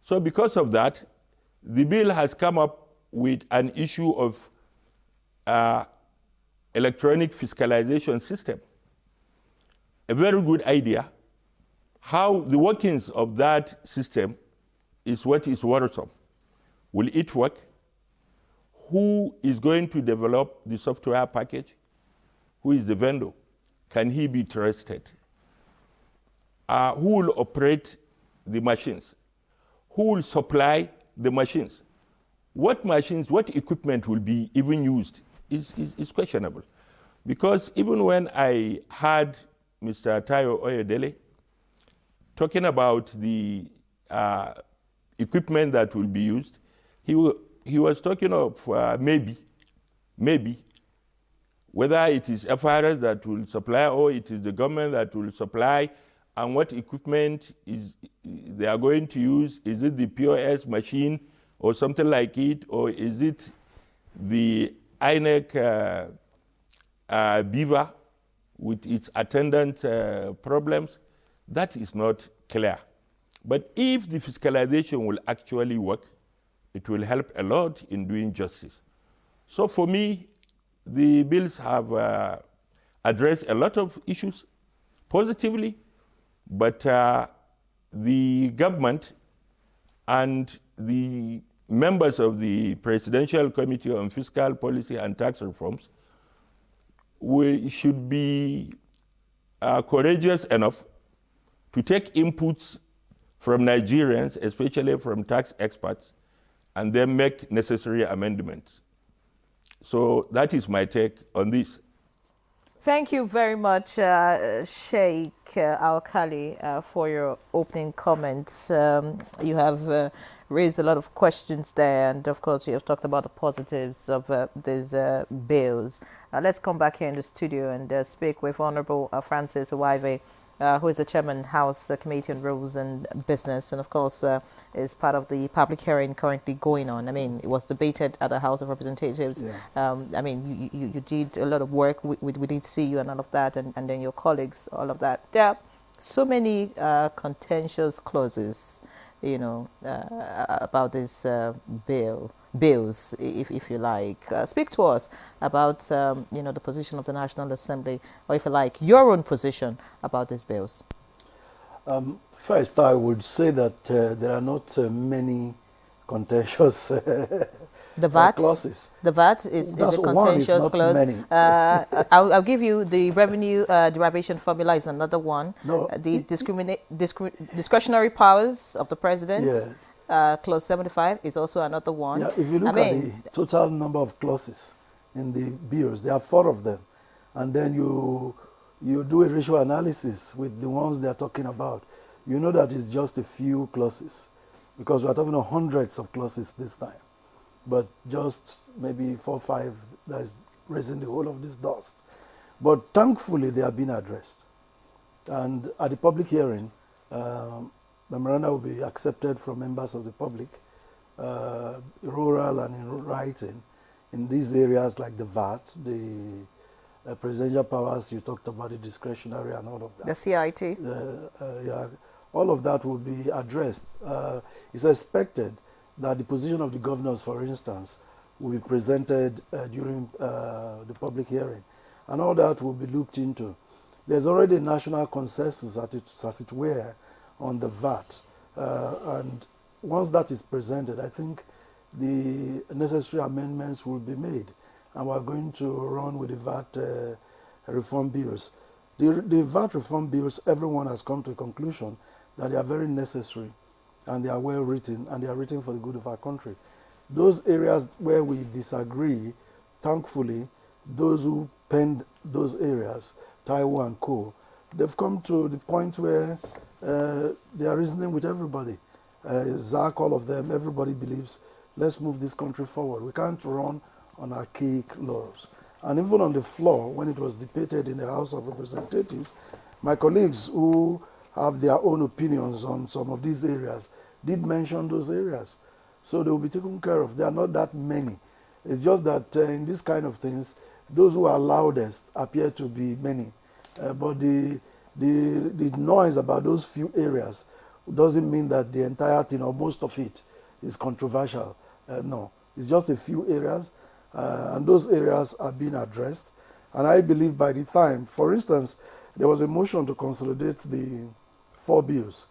So because of that, the bill has come up with an issue of electronic fiscalization system. A very good idea. How the workings of that system is what is worrisome. Will it work? Who is going to develop the software package? Who is the vendor? Can he be trusted? Who will operate the machines? Who will supply the machines? What machines, what equipment will be even used is questionable. Because even when I heard Mr. Tayo Oyedele talking about the equipment that will be used, he was talking of maybe, whether it is FRS that will supply or it is the government that will supply, and what equipment they are going to use. Is it the POS machine or something like it, or is it the INEC Beaver with its attendant problems? That is not clear. But if the fiscalization will actually work, it will help a lot in doing justice. So for me, the bills have addressed a lot of issues positively, but the government and the members of the Presidential Committee on Fiscal Policy and Tax Reforms should be courageous enough to take inputs from Nigerians, especially from tax experts, and then make necessary amendments. So that is my take on this. Thank you very much, Sheikh Alkali, for your opening comments. You have raised a lot of questions there, and of course you have talked about the positives of these bills. Let's come back here in the studio and speak with Honorable Francis Uwaive, who is the Chairman House Committee on Rules and Business, and of course is part of the public hearing currently going on. I mean, it was debated at the House of Representatives. Yeah. I mean, you did a lot of work. We did see you and all of that, and then your colleagues, all of that. There are so many contentious clauses, you know, about this bills, if you like. Speak to us about, you know, the position of the National Assembly, or if you like, your own position about these bills. First, I would say that there are not many contentious the VAT clauses. The VAT is a contentious clause. I'll give you the revenue derivation formula is another one. No, the discretionary powers of the president. Yes. Clause 75 is also another one. Yeah, if you look at the total number of clauses in the bills, there are 4 of them. And then you do a ratio analysis with the ones they are talking about. You know that it's just a few clauses, because we are talking of hundreds of clauses this time. But just maybe 4 or 5 that is raising the whole of this dust. But thankfully, they have been addressed. And at the public hearing, memoranda will be accepted from members of the public, rural and in writing, in these areas like the VAT, the presidential powers. You talked about the discretionary and all of that. The CIT. Yeah, all of that will be addressed. It's expected that the position of the governors, for instance, will be presented during the public hearing, and all that will be looked into. There's already a national consensus, as it were, on the VAT, and once that is presented, I think the necessary amendments will be made, and we're going to run with the VAT reform bills. The VAT reform bills, everyone has come to a conclusion that they are very necessary, and they are well written, and they are written for the good of our country. Those areas where we disagree, thankfully, those who penned those areas, Taiwo and Co., they've come to the point where they are reasoning with everybody. Zach, all of them, everybody believes, let's move this country forward. We can't run on archaic laws. And even on the floor, when it was debated in the House of Representatives, my colleagues who have their own opinions on some of these areas did mention those areas. So they will be taken care of. There are not that many. It's just that in these kind of things, those who are loudest appear to be many. But the noise about those few areas doesn't mean that the entire thing or most of it is controversial. No, it's just a few areas, and those areas are being addressed. And I believe by the time, for instance, there was a motion to consolidate the 4 bills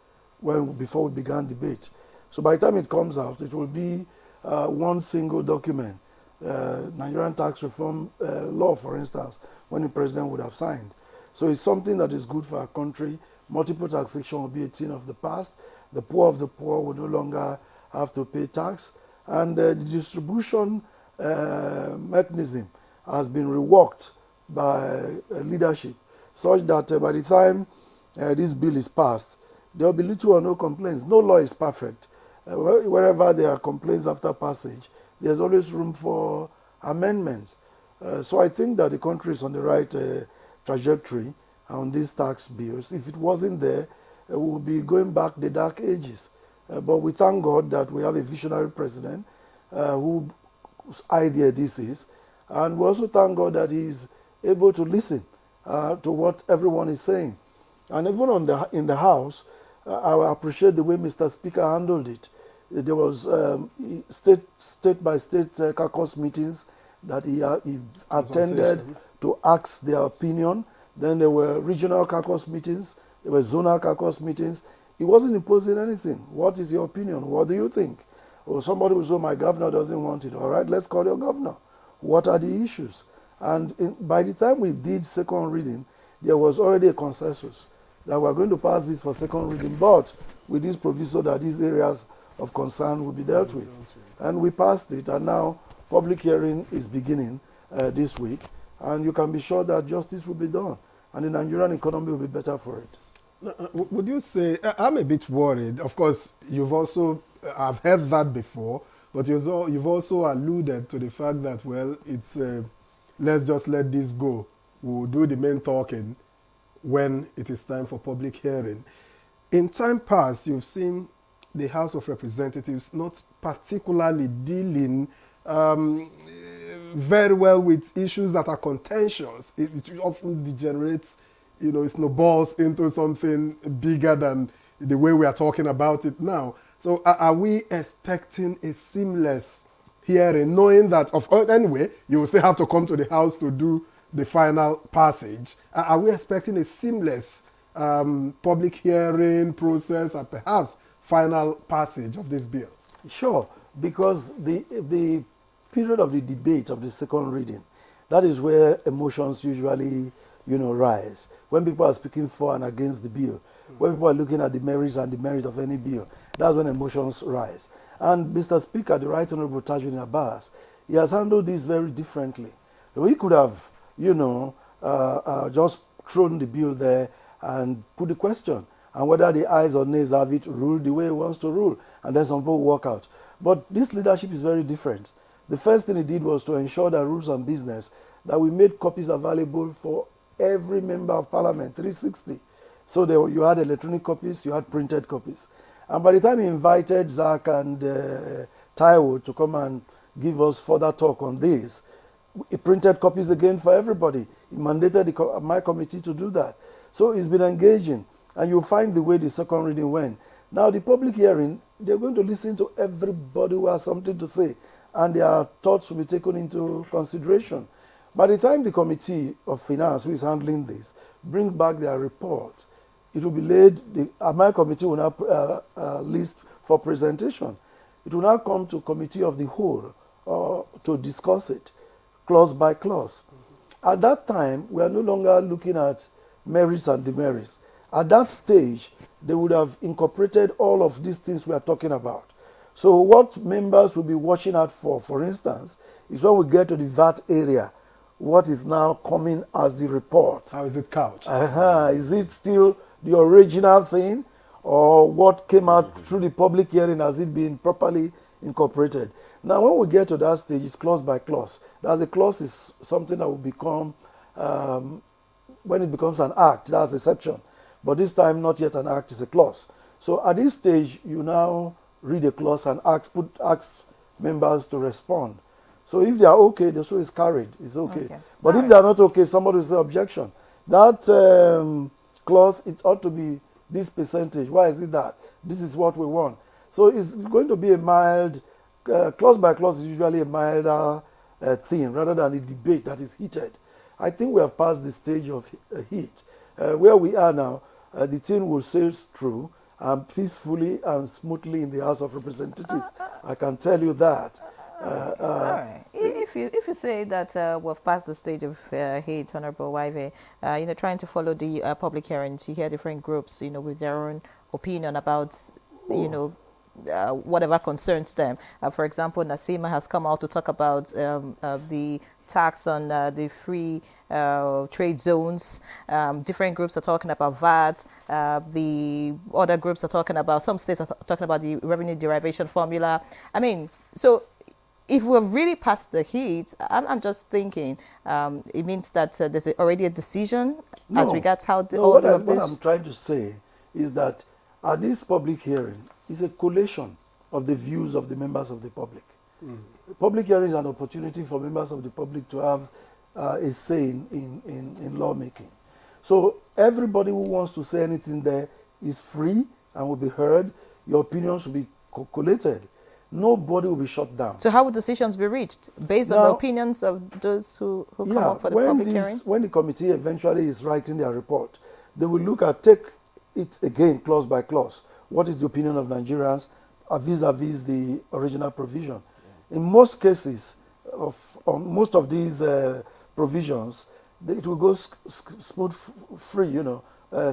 before we began debate. So by the time it comes out, it will be one single document. Nigerian tax reform law, for instance, when the president would have signed. So it's something that is good for our country. Multiple taxation will be a thing of the past. The poor of the poor will no longer have to pay tax. And the distribution mechanism has been reworked by leadership, such that by the time this bill is passed, there will be little or no complaints. No law is perfect. Wherever there are complaints after passage, there's always room for amendments. So I think that the country is on the right trajectory on these tax bills. If it wasn't there, we would be going back the dark ages. But we thank God that we have a visionary president whose idea this is. And we also thank God that he is able to listen to what everyone is saying. And even in the House, I appreciate the way Mr. Speaker handled it. There was state by state caucus meetings that he attended to ask their opinion. Then there were regional caucus meetings. There were zonal caucus meetings. He wasn't imposing anything. What is your opinion? What do you think? Or somebody will say, my governor doesn't want it. All right, let's call your governor. What are the issues? And by the time we did second reading, there was already a consensus that we're going to pass this for second reading, but with this proviso that these areas of concern will be dealt with. And we passed it, and now public hearing is beginning this week, and you can be sure that justice will be done, and the Nigerian economy will be better for it. Would you say, I'm a bit worried, of course, I've heard that before, but you've also alluded to the fact that, well, it's, let's just let this go. We'll do the main talking when it is time for public hearing. In time past, you've seen the House of Representatives not particularly dealing very well with issues that are contentious. It often degenerates, it snowballs into something bigger than the way we are talking about it now. So are we expecting a seamless hearing, knowing that, anyway, you will still have to come to the House to do the final passage? Are we expecting a seamless public hearing process and perhaps final passage of this bill? Sure, because the period of the debate of the second reading, that is where emotions usually, rise. When people are speaking for and against the bill, when people are looking at the merits and the merit of any bill, that's when emotions rise. And Mr. Speaker, the Right Honorable Tajuddin Abbas, he has handled this very differently. He could have, just thrown the bill there and put the question, and whether the ayes or nays have it ruled the way he wants to rule, and then some people walk out. But this leadership is very different. The first thing he did was to ensure that rules on business, that we made copies available for every member of parliament, 360. So you had electronic copies, you had printed copies. And by the time he invited Zach and Taiwo to come and give us further talk on this, he printed copies again for everybody. He mandated my committee to do that. So it's been engaging, and you'll find the way the second reading went. Now the public hearing, they're going to listen to everybody who has something to say, and their thoughts will be taken into consideration. By the time the Committee of Finance, who is handling this, bring back their report, it will be laid, my committee will now list for presentation. It will now come to Committee of the Whole to discuss it, clause by clause. At that time, we are no longer looking at merits and demerits. At that stage, they would have incorporated all of these things we are talking about. So what members will be watching out for instance, is when we get to the VAT area, what is now coming as the report. How is it couched? Is it still the original thing, or what came out through the public hearing, has it been properly incorporated? Now, when we get to that stage, it's clause by clause. That's a clause is something that will become, when it becomes an act, that's a section. But this time, not yet an act, it's a clause. So at this stage, you now read a clause and ask members to respond. So if they are okay, the show is carried, it's okay. But if they are not okay, somebody will say objection. That clause, it ought to be this percentage. Why is it that? This is what we want. So it's going to be a mild, clause by clause is usually a milder thing rather than a debate that is heated. I think we have passed the stage of heat. Where we are now, the thing will sail through peacefully and smoothly in the House of Representatives. I can tell you that. All right. If you say that we've passed the stage of heat, Honorable Waive, trying to follow the public hearings, you hear different groups, with their own opinion about, whatever concerns them. For example, Nasima has come out to talk about the tax on the free trade zones. Different groups are talking about VAT. The other groups are talking about, some states are talking about the revenue derivation formula. I mean, so if we're really past the heat, I'm just thinking it means that there's already a decision as regards how what I'm trying to say is that at this public hearing is a collation of the views of the members of the public. Public hearing is an opportunity for members of the public to have a say in lawmaking. So everybody who wants to say anything there is free and will be heard. Your opinions will be collated. Nobody will be shut down. So how would decisions be reached? Based on the opinions of those who come up for the public hearing? When the committee eventually is writing their report, they will take it again clause by clause. What is the opinion of Nigerians vis-a-vis the original provision? In most cases, on most of these provisions, it will go smooth,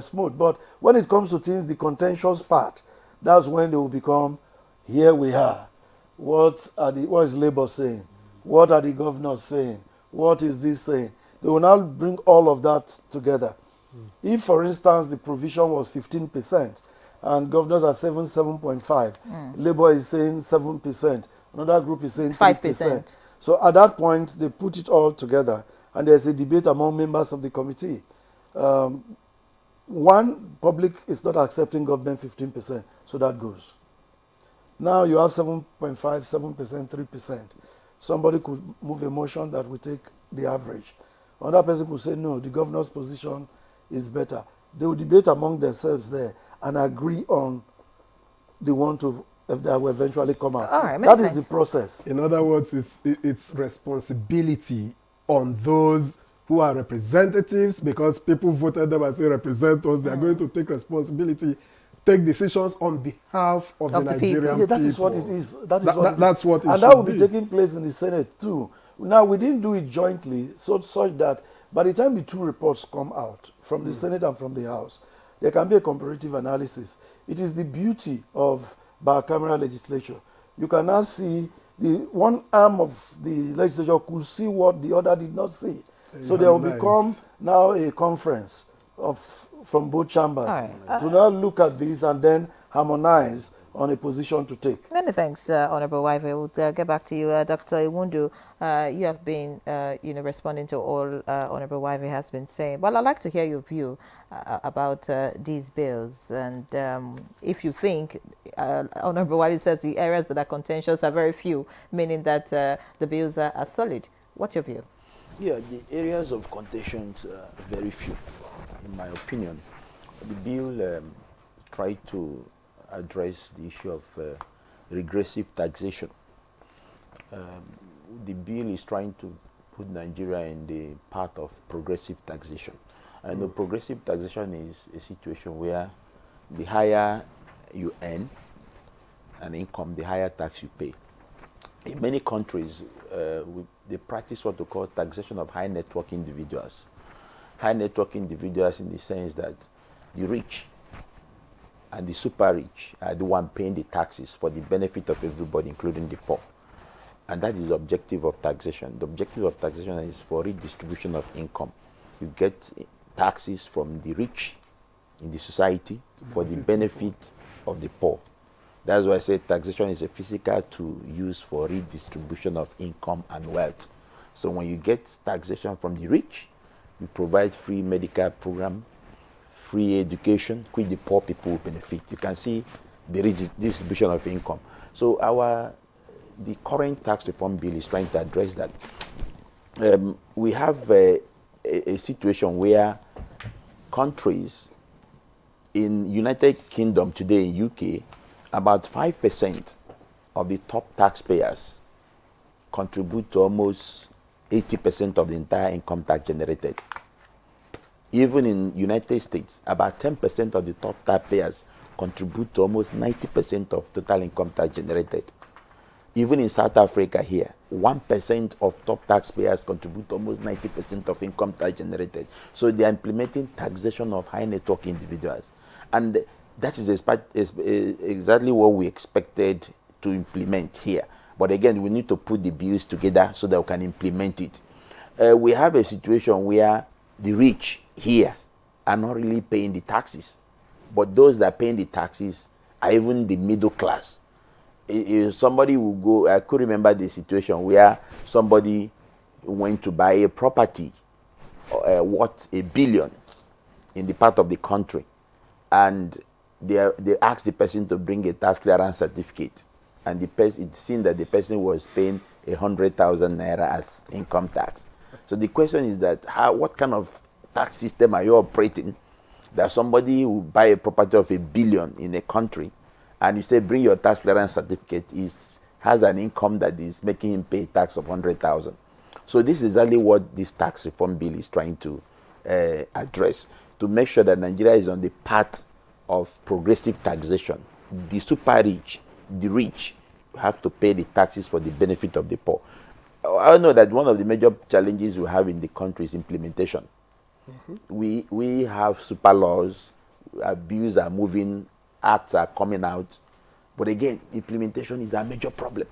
smooth. But when it comes to things, the contentious part, that's when they will become, here we are. What is Labour saying? What are the governors saying? What is this saying? They will now bring all of that together. If, for instance, the provision was 15% and governors are 7.5, Labour is saying 7%, another group is saying 5%. So at that point, they put it all together and there's a debate among members of the committee. One, public is not accepting government 15%, so that goes. Now you have 7.5, 7%, 3%. Somebody could move a motion that will take the average. Another person could say, no, the governor's position is better. They will debate among themselves there and agree on the one that will eventually come out. All right, that is the process. In other words, it's responsibility on those who are representatives, because people voted them as they represent us. They are going to take responsibility, take decisions on behalf of the Nigerian people. Yeah, that is what it is. That's what it should be. And that will be taking place in the Senate too. Now, we didn't do it jointly, such that by the time the two reports come out from the Senate and from the House, there can be a comparative analysis. It is the beauty of bicameral legislature. You can now see the one arm of the legislature could see what the other did not see. So there will become now a conference from both chambers to now look at this and then harmonize on a position to take. Many thanks, Honorable Waive. We'll get back to you, Dr. Iwundu. You have been, responding to all Honorable Waive has been saying. Well, I'd like to hear your view about these bills, and if you think Honorable Waive says the areas that are contentious are very few, meaning that the bills are solid. What's your view? Yeah, the areas of contention are very few, in my opinion. The bill tried to address the issue of regressive taxation. The bill is trying to put Nigeria in the path of progressive taxation. And the progressive taxation is a situation where the higher you earn an income, the higher tax you pay. In many countries, they practice what we call taxation of high net worth individuals. High net worth individuals in the sense that the rich and the super rich are the one paying the taxes for the benefit of everybody, including the poor. And that is the objective of taxation. The objective of taxation is for redistribution of income. You get taxes from the rich in the society for the benefit of the poor. That's why I say taxation is a physical tool used for redistribution of income and wealth. So when you get taxation from the rich, you provide free medical program, free education, which the poor people will benefit. You can see the redistribution of income. So the current tax reform bill is trying to address that. We have a situation where countries in United Kingdom today, in UK, about 5% of the top taxpayers contribute to almost 80% of the entire income tax generated. Even in United States, about 10% of the top taxpayers contribute to almost 90% of total income tax generated. Even in South Africa here, 1% of top taxpayers contribute to almost 90% of income tax generated. So they are implementing taxation of high net worth individuals. And that is exactly what we expected to implement here. But again, we need to put the bills together so that we can implement it. We have a situation where the rich here are not really paying the taxes, but those that are paying the taxes are even the middle class. If somebody will go, I could remember the situation where somebody went to buy a property worth $1 billion in the part of the country, and they asked the person to bring a tax clearance certificate, and it seemed that the person was paying 100,000 naira as income tax. So the question is that what kind of tax system are you operating that somebody who buy a property of $1 billion in a country, and you say bring your tax clearance certificate, has an income that is making him pay tax of 100,000. So this is exactly what this tax reform bill is trying to address, to make sure that Nigeria is on the path of progressive taxation. The super rich, the rich, have to pay the taxes for the benefit of the poor. I know that one of the major challenges we have in the country is implementation. We have super laws, bills are moving, acts are coming out, but again, implementation is a major problem,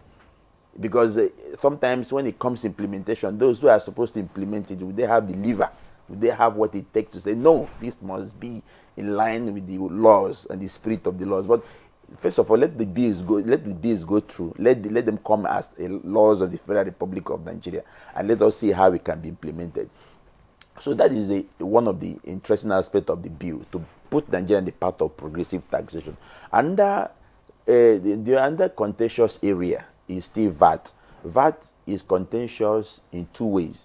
because sometimes when it comes to implementation, those who are supposed to implement it, would they have the lever? Would they have what it takes to say, no, this must be in line with the laws and the spirit of the laws? But first of all, let the bills go through. Let them come as laws of the Federal Republic of Nigeria, and let us see how it can be implemented. So that is one of the interesting aspects of the bill, to put Nigeria in the path of progressive taxation. Under the under contentious area is still VAT. VAT is contentious in two ways.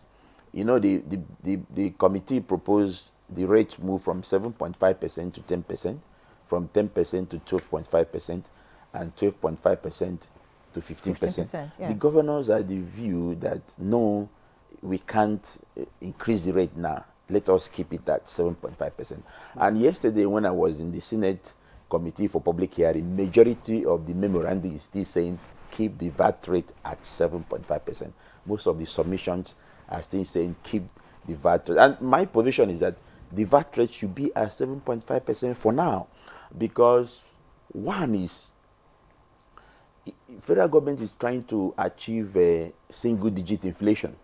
You know, the committee proposed the rate move from 7.5% to 10%, from 10% to 12.5%, and 12.5% to 15%. Yeah. The governors are the view that no, we can't increase the rate now. Let us keep it at 7.5%. And yesterday, when I was in the Senate Committee for Public Hearing, majority of the memorandum is still saying keep the VAT rate at 7.5%. Most of the submissions are still saying keep the VAT rate. And my position is that the VAT rate should be at 7.5% for now, because one is federal government is trying to achieve a single-digit inflation.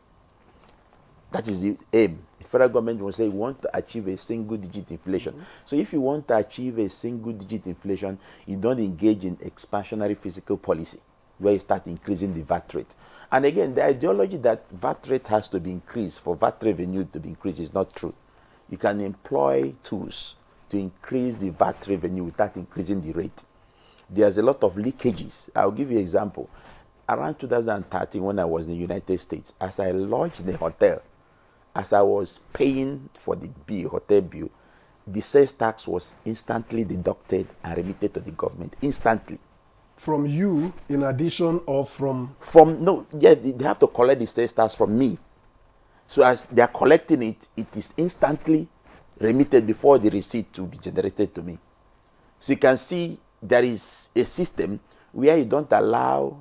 That is the aim. The federal government will say we want to achieve a single-digit inflation. So if you want to achieve a single-digit inflation, you don't engage in expansionary fiscal policy, where you start increasing the VAT rate. And again, the ideology that VAT rate has to be increased for VAT revenue to be increased is not true. You can employ tools to increase the VAT revenue without increasing the rate. There's a lot of leakages. I'll give you an example. Around 2013, when I was in the United States, as I lodged in a hotel, as I was paying for the bill, hotel bill, the sales tax was instantly deducted and remitted to the government instantly. From you, in addition, or from? No, yes, they have to collect the sales tax from me. So as they are collecting it, it is instantly remitted before the receipt to be generated to me. So you can see there is a system where you don't allow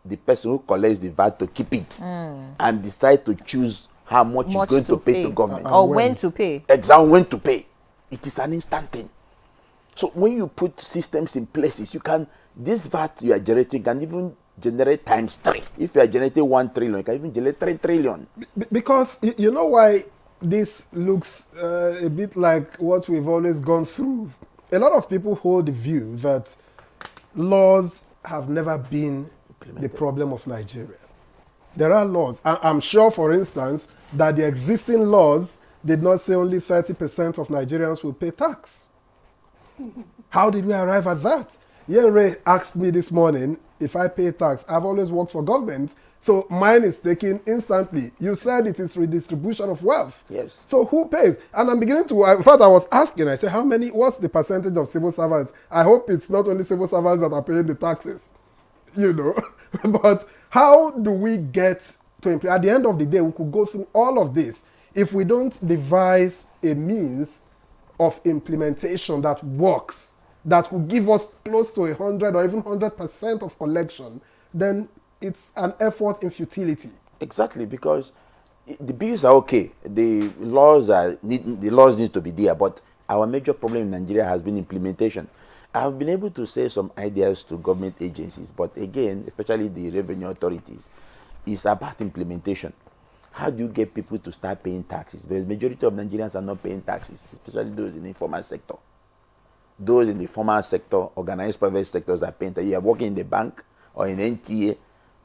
the person who collects the VAT to keep it and decide to choose how much you're going to pay to government. Or when to pay. Exactly, when to pay. It is an instant thing. So when you put systems in places, you can, this VAT you are generating can even generate times 3. If you are generating 1 trillion, you can even generate 3 trillion. Because you know why this looks a bit like what we've always gone through. A lot of people hold the view that laws have never been the problem of Nigeria. There are laws. I'm sure, for instance, that the existing laws did not say only 30% of Nigerians will pay tax. How did we arrive at that? Yenre asked me this morning if I pay tax. I've always worked for government, so mine is taken instantly. You said it is redistribution of wealth. Yes. So who pays? And I'm beginning to, in fact, I was asking, I said, what's the percentage of civil servants? I hope it's not only civil servants that are paying the taxes, you know. But how do we get to, at the end of the day, we could go through all of this if we don't devise a means of implementation that works, that will give us close to 100 or even 100% of collection, then it's an effort in futility. Exactly, because the bills are okay. The laws need to be there, but our major problem in Nigeria has been implementation. I've been able to say some ideas to government agencies, but again, especially the revenue authorities, it's about implementation. How do you get people to start paying taxes? Because the majority of Nigerians are not paying taxes, especially those in the informal sector. Those in the formal sector, organized private sectors are paying taxes. You are working in the bank or in NTA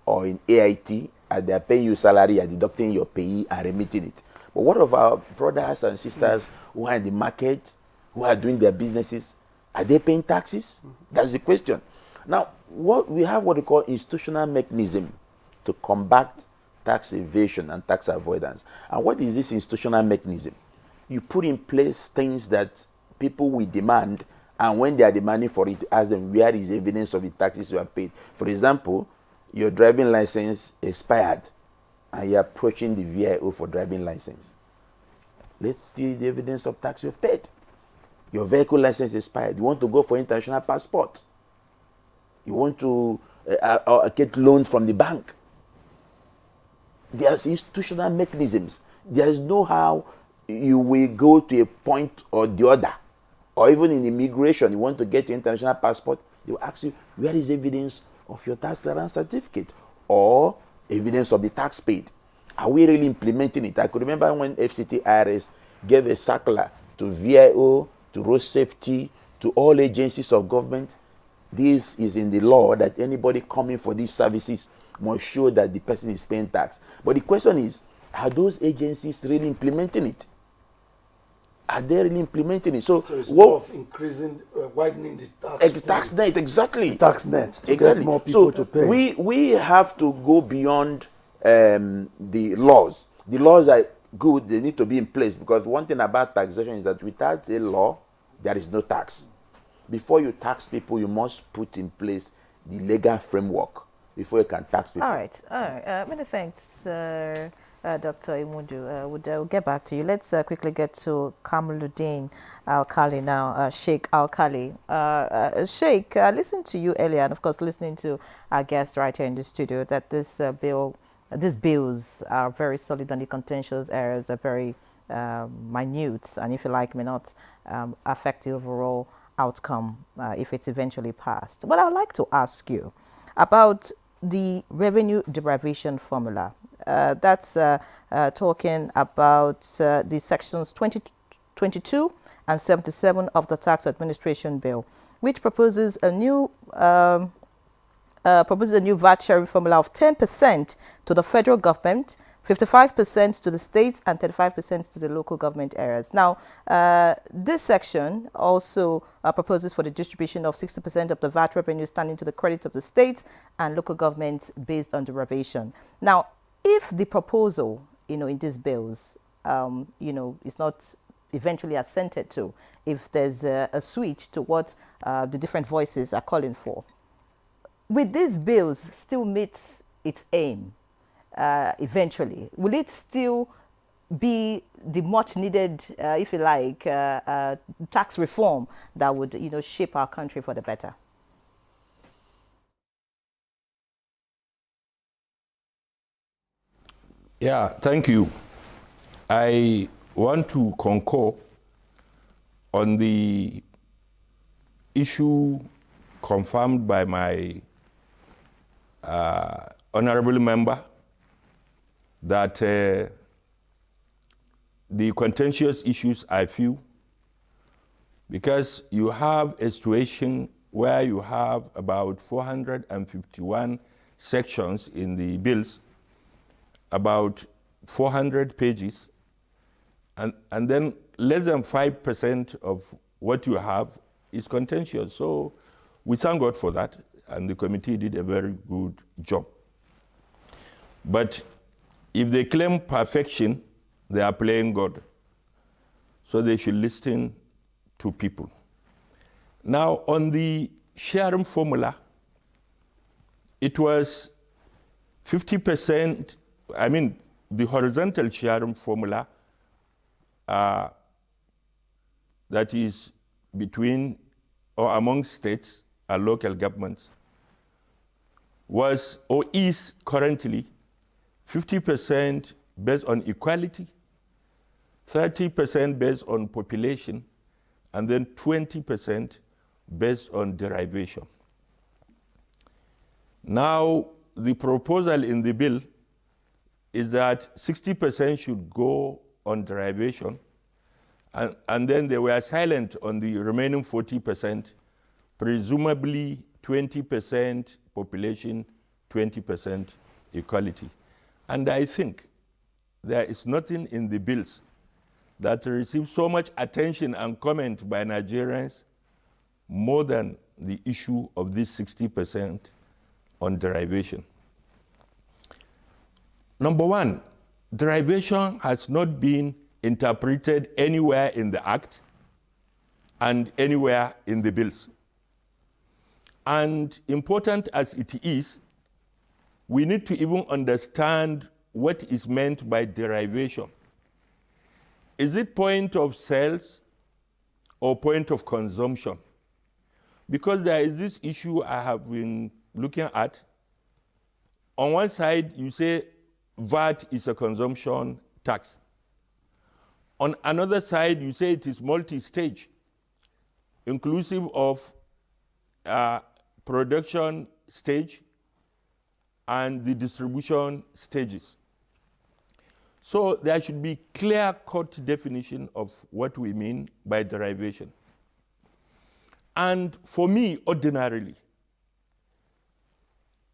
or in AIT, and they are paying you salary and deducting your pay and remitting it. But what of our brothers and sisters who are in the market, who are doing their businesses? Are they paying taxes? That's the question. Now, we have what we call institutional mechanism to combat tax evasion and tax avoidance. And what is this institutional mechanism? You put in place things that people will demand, and when they are demanding for it, ask them, where is evidence of the taxes you have paid? For example, your driving license expired, and you are approaching the VIO for driving license. Let's see the evidence of tax you have paid. Your vehicle license expired. You want to go for international passport. You want to get loans from the bank. There's institutional mechanisms. There's no how you will go to a point or the other. Or even in immigration, you want to get your international passport, they will ask you, where is evidence of your tax clearance certificate? Or evidence of the tax paid? Are we really implementing it? I could remember when FCT IRS gave a circular to VIO, to road safety, to all agencies of government. This is in the law that anybody coming for these services must show that the person is paying tax. But the question is, are those agencies really implementing it? Are they really implementing it? So it's more of increasing, widening the tax net, exactly. The tax net to exactly. Get more people so to pay. We have to go beyond the laws. The laws are good, they need to be in place, because one thing about taxation is that without a law, there is no tax. Before you tax people, you must put in place the legal framework before you can tax people. All right. Many thanks, Dr. Imudu. We'll get back to you. Let's quickly get to Kamaluddin Alkali now, Sheikh Alkali. Sheikh, listening to you earlier, and of course listening to our guests right here in the studio, that these bills are very solid and the contentious areas are very minute, and if you like, may not affect the overall outcome if it's eventually passed. But I would like to ask you about the revenue derivation formula. That's talking about the sections 22 and 77 of the Tax Administration Bill, which proposes a new VAT sharing formula of 10% to the federal government, 55% to the states, and 35% to the local government areas. Now, this section also proposes for the distribution of 60% of the VAT revenue standing to the credit of the states and local governments based on derivation. Now, if the proposal, in these bills is not eventually assented to, if there's a switch to what the different voices are calling for. With these bills still meets its aim eventually, will it still be the much needed, if you like, tax reform that would, shape our country for the better? Yeah, thank you. I want to concur on the issue confirmed by my honorable member that the contentious issues are few, because you have a situation where you have about 451 sections in the bills, about 400 pages, and then less than 5% of what you have is contentious. So we thank God for that, and the committee did a very good job. But if they claim perfection, they are playing God. So they should listen to people. Now, on the sharing formula, it was 50%, the horizontal sharing formula that is between or among states and local governments was or is currently 50% based on equality, 30% based on population, and then 20% based on derivation. Now, the proposal in the bill is that 60% should go on derivation, and then they were silent on the remaining 40%, presumably 20% population, 20% equality. And I think there is nothing in the bills that receives so much attention and comment by Nigerians more than the issue of this 60% on derivation. Number one, derivation has not been interpreted anywhere in the Act and anywhere in the bills. And important as it is, we need to even understand what is meant by derivation. Is it point of sales or point of consumption? Because there is this issue I have been looking at. On one side, you say VAT is a consumption tax. On another side, you say it is multi-stage, inclusive of production stage and the distribution stages. So there should be clear-cut definition of what we mean by derivation. And for me, ordinarily,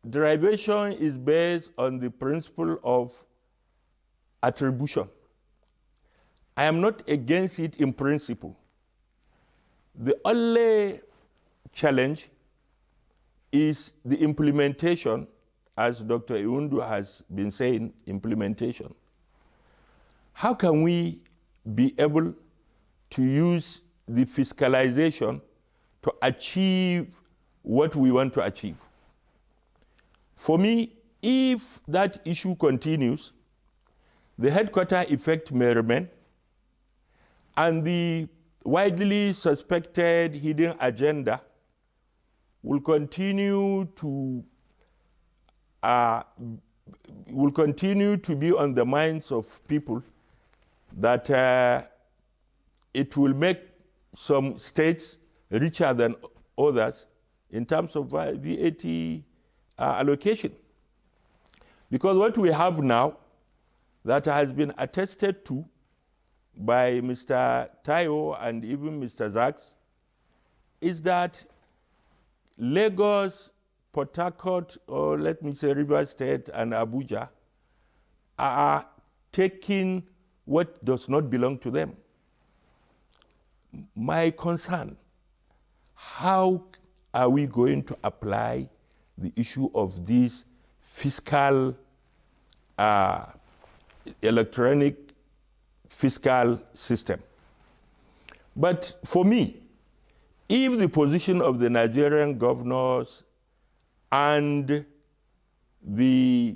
derivation is based on the principle of attribution. I am not against it in principle. The only challenge is the implementation, as Dr. Iwundu has been saying, implementation. How can we be able to use the fiscalization to achieve what we want to achieve? For me, if that issue continues, the headquarter effect may remain, and the widely suspected hidden agenda will continue to be on the minds of people, that it will make some states richer than others in terms of VAT allocation. Because what we have now, that has been attested to by Mr. Tayo and even Mr. Zaks, is that Lagos, Port Harcourt, or let me say Rivers State and Abuja are taking what does not belong to them. My concern, how are we going to apply the issue of this fiscal, electronic fiscal system. But for me, if the position of the Nigerian governors and the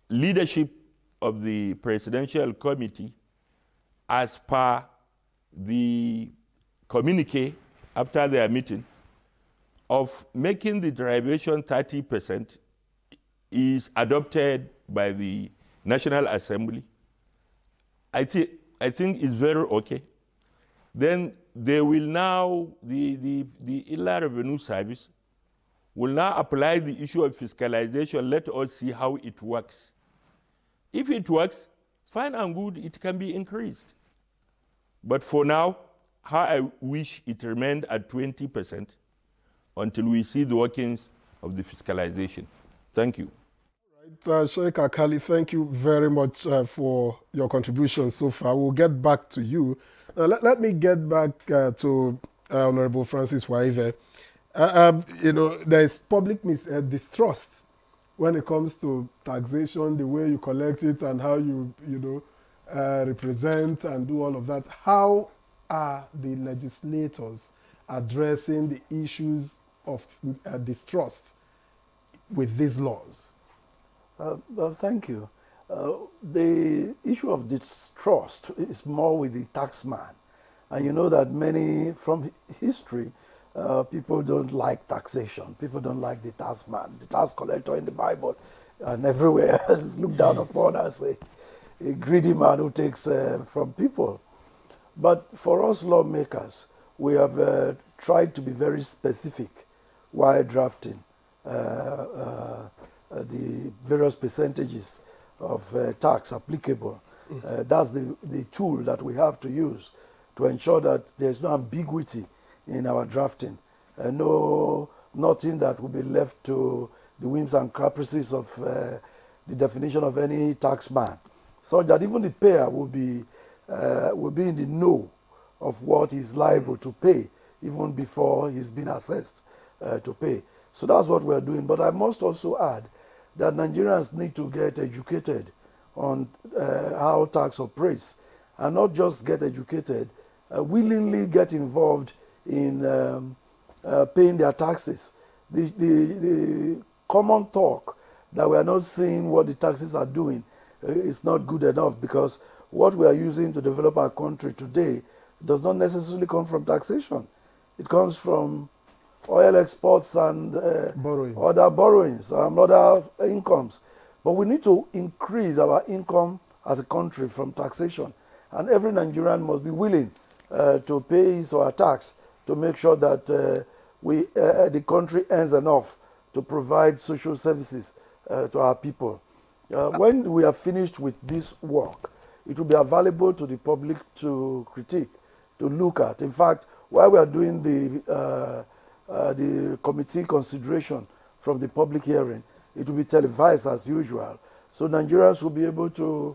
leadership of the presidential committee, as per the communique after their meeting, of making the derivation 30% is adopted by the National Assembly, I think it's very okay. Then they will now, the Inland Revenue Service will now apply the issue of fiscalization. Let us see how it works. If it works, fine and good, it can be increased. But for now, how I wish it remained at 20% until we see the workings of the fiscalization. Thank you. Sheikh Alkali, thank you very much for your contribution so far. We'll get back to you. Let me get back to Honorable Francis Waive. There is public distrust when it comes to taxation, the way you collect it and how you represent and do all of that. How are the legislators addressing the issues of distrust with these laws? Well, thank you. The issue of distrust is more with the taxman. And you know that many, from history, people don't like taxation. People don't like the taxman, the tax collector in the Bible, and everywhere else is looked down upon as a greedy man who takes from people. But for us lawmakers, we have tried to be very specific while drafting the various percentages of tax applicable. That's the tool that we have to use to ensure that there's no ambiguity in our drafting. Nothing that will be left to the whims and caprices of the definition of any taxman, so that even the payer will be in the know of what he's liable to pay even before he's been assessed to pay. So that's what we're doing. But I must also add that Nigerians need to get educated on how tax operates, and not just get educated, willingly get involved in paying their taxes. The common talk that we are not seeing what the taxes are doing is not good enough, because what we are using to develop our country today does not necessarily come from taxation. It comes from oil exports and other borrowings, other incomes. But we need to increase our income as a country from taxation. And every Nigerian must be willing to pay his or her tax to make sure that the country earns enough to provide social services to our people. When we are finished with this work, it will be available to the public to critique, to look at. In fact, while we are doing the committee consideration from the public hearing, it will be televised as usual. So Nigerians will be able to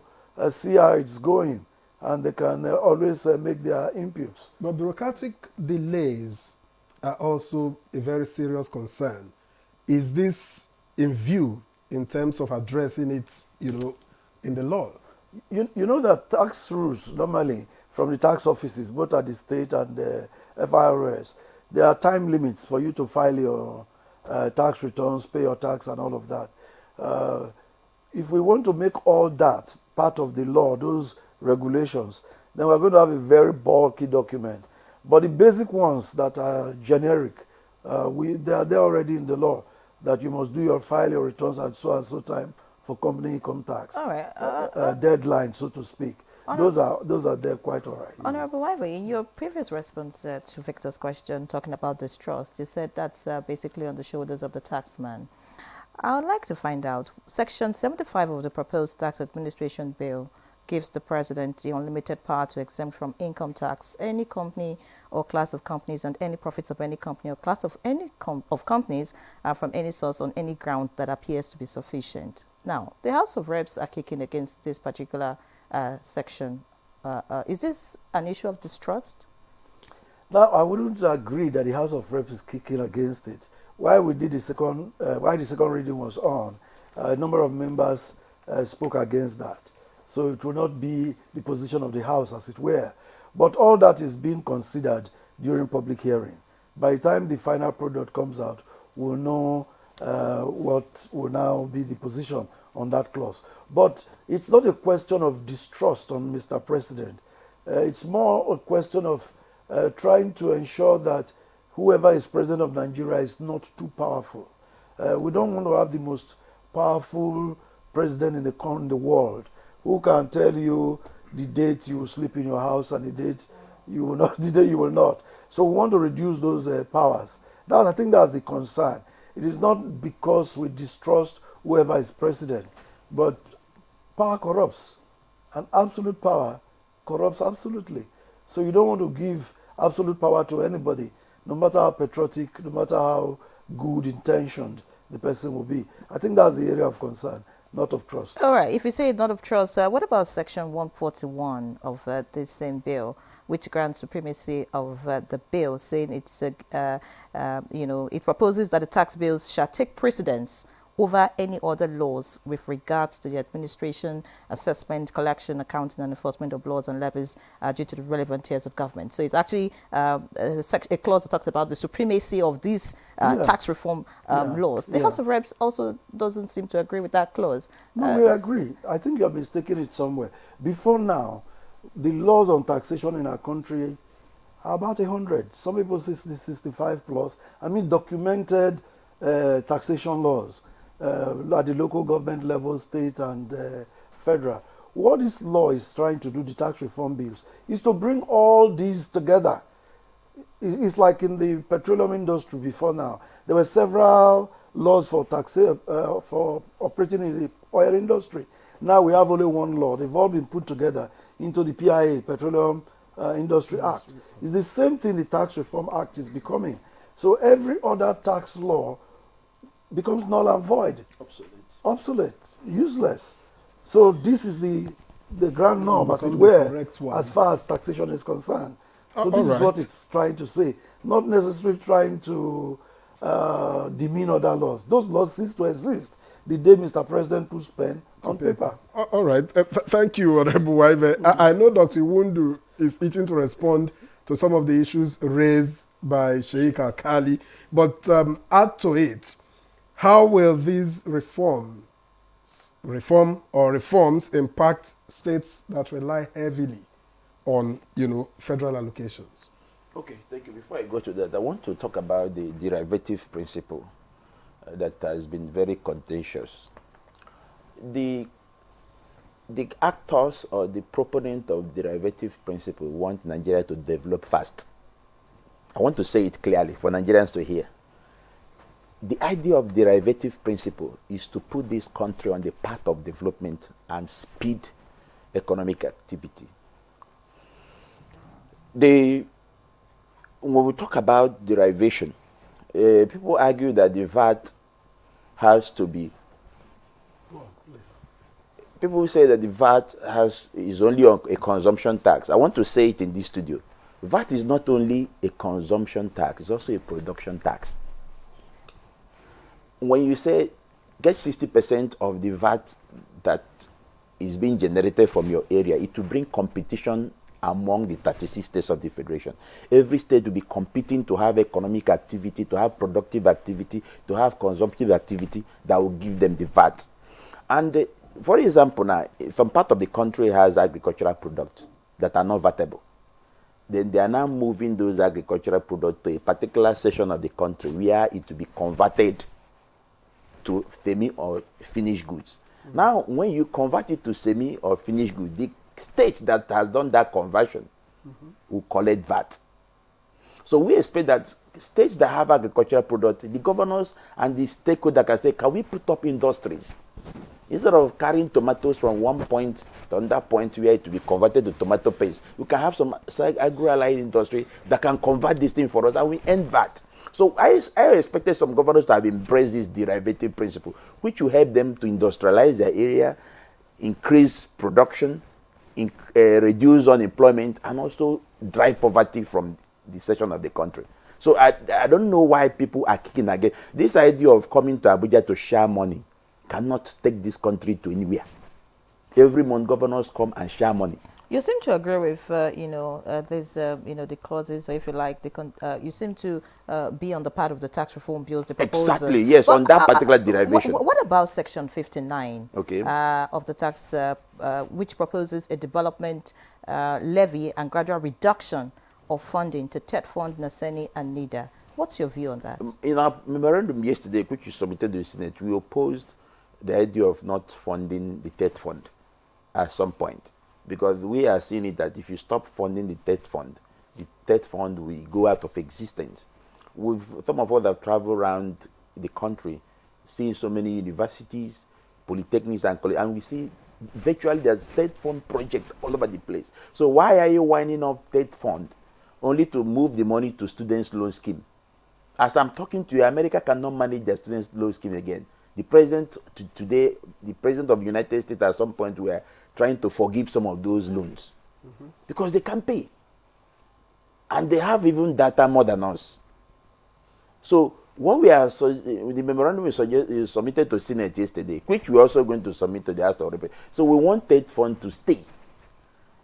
see how it's going, and they can always make their inputs. But bureaucratic delays are also a very serious concern. Is this in view in terms of addressing it, in the law? You know that tax rules normally from the tax offices, both at the state and the FIRS, there are time limits for you to file your tax returns, pay your tax, and all of that. If we want to make all that part of the law, those regulations, then we're going to have a very bulky document. But the basic ones that are generic, they are there already in the law, that you must file your returns at so and so time for company income tax. All right. Deadline, so to speak. Those are there quite all right. Honorable Waive, in your previous response to Victor's question, talking about distrust, you said that's basically on the shoulders of the taxman. I would like to find out, Section 75 of the proposed tax administration bill gives the president the unlimited power to exempt from income tax any company or class of companies and any profits of any company or class of any companies from any source on any ground that appears to be sufficient. Now, the House of Reps are kicking against this particular section. Is this an issue of distrust? Now, I wouldn't agree that the House of Reps is kicking against it. While the second reading was on, a number of members spoke against that. So it will not be the position of the House, as it were. But all that is being considered during public hearing. By the time the final product comes out, we'll know what will now be the position on that clause. But it's not a question of distrust on Mr. President. It's more a question of trying to ensure that whoever is president of Nigeria is not too powerful. We don't want to have the most powerful president in the world who can tell you the date you will sleep in your house and the date you will not, the day you will not. So we want to reduce those powers. I think that's the concern. It is not because we distrust whoever is president, but power corrupts, and absolute power corrupts absolutely. So you don't want to give absolute power to anybody, no matter how patriotic, no matter how good intentioned the person will be. I think that's the area of concern, not of trust. All right, if you say not of trust, what about Section 141 of this same bill, which grants supremacy of the bill, saying it's, it proposes that the tax bills shall take precedence over any other laws with regards to the administration, assessment, collection, accounting, and enforcement of laws and levies due to the relevant tiers of government. So it's actually a clause that talks about the supremacy of these tax reform laws. The House of Reps also doesn't seem to agree with that clause. No, we agree. I think you're mistaking it somewhere. Before now, the laws on taxation in our country are about 100. Some people say 65 plus. I mean, documented taxation laws. At the local government level, state and federal. What this law is trying to do, the tax reform bills, is to bring all these together. It's like in the petroleum industry before now. There were several laws for for operating in the oil industry. Now we have only one law. They've all been put together into the PIA, Petroleum Industry Act. It's the same thing the Tax Reform Act is becoming. So every other tax law becomes null and void. Obsolete, useless. So this is the grand norm, as it were, as far as taxation is concerned. So this is what it's trying to say, not necessarily trying to demean other laws. Those laws cease to exist the day Mr. President puts pen on paper. All right. Thank you, Honorable Waive. I know Dr. Iwundu is itching to respond to some of the issues raised by Sheikh Alkali, but add to it, how will these reforms impact states that rely heavily on, federal allocations? Okay, thank you. Before I go to that, I want to talk about the derivative principle that has been very contentious. The actors or the proponent of derivative principle want Nigeria to develop fast. I want to say it clearly for Nigerians to hear. The idea of derivative principle is to put this country on the path of development and speed economic activity. When we talk about derivation, people argue that the VAT has to be. People say that the VAT is only a consumption tax. I want to say it in this studio. VAT is not only a consumption tax, it's also a production tax. When you say get 60% of the VAT that is being generated from your area, it will bring competition among the 36 states of the Federation. Every state will be competing to have economic activity, to have productive activity, to have consumptive activity that will give them the VAT. And for example, now, some part of the country has agricultural products that are not VATable. Then they are now moving those agricultural products to a particular section of the country where it will be converted to semi or finished goods. Now, when you convert it to semi or finished goods, the state that has done that conversion will collect VAT. So we expect that states that have agricultural products, the governors and the stakeholders can say, can we put up industries? Instead of carrying tomatoes from one point to another point where it will be converted to tomato paste, we can have some agro-allied industry that can convert this thing for us and we end VAT. So I expected some governors to have embraced this derivative principle, which will help them to industrialize their area, increase production, reduce unemployment, and also drive poverty from the section of the country. So I don't know why people are kicking again. This idea of coming to Abuja to share money cannot take this country to anywhere. Every month, governors come and share money. You seem to agree with, there's, the clauses, or if you like, you seem to be on the part of the tax reform bills, the proposals. Exactly, yes, on that particular derivation. What about Section 59 okay. Of the tax, which proposes a development levy and gradual reduction of funding to TET Fund, NASENI, and NIDA? What's your view on that? In our memorandum yesterday, which you submitted to the Senate, we opposed the idea of not funding the TET Fund at some point, because we are seeing it that if you stop funding the TET Fund will go out of existence. Some of us have traveled around the country, seeing so many universities, polytechnics, and we see virtually there's TET Fund project all over the place. So why are you winding up TET Fund only to move the money to students' loan scheme? As I'm talking to you, America cannot manage their students' loan scheme again. The president today, the president of the United States at some point were trying to forgive some of those loans because they can't pay. And they have even data more than us. So what we are, the memorandum we submitted to Senate yesterday, which we're also going to submit to the House of Representatives. So we want TET Fund to stay.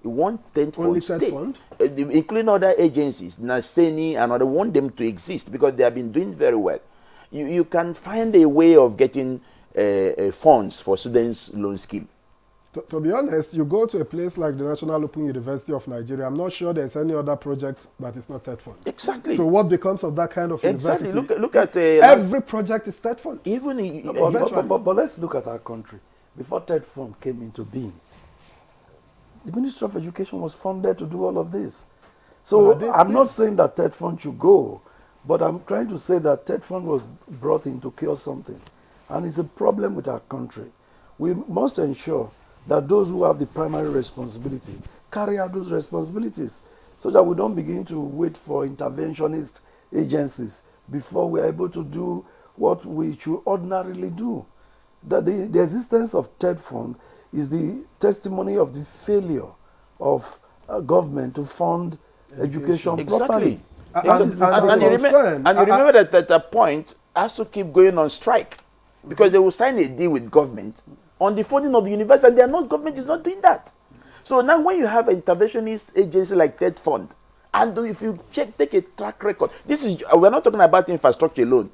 We want TET Fund to stay. Including other agencies, NASENI and other, want them to exist because they have been doing very well. You can find a way of getting funds for students' loan scheme. To be honest, you go to a place like the National Open University of Nigeria, I'm not sure there's any other project that is not TET Fund. Exactly. So what becomes of that kind of university? Exactly. Look at every project is TET Fund. But let's look at our country. Before TET Fund came into being, the Ministry of Education was funded to do all of this. So I'm not saying that TET Fund should go, but I'm trying to say that TET Fund was brought in to cure something. And it's a problem with our country. We must ensure that those who have the primary responsibility carry out those responsibilities so that we don't begin to wait for interventionist agencies before we are able to do what we should ordinarily do. That the existence of TET Fund is the testimony of the failure of government to fund education properly. And you remember that at a point, ASU keep going on strike because they will sign a deal with government on the funding of the university, and government is not doing that. So now when you have an interventionist agency like TET Fund, and if you take a track record, we're not talking about infrastructure alone.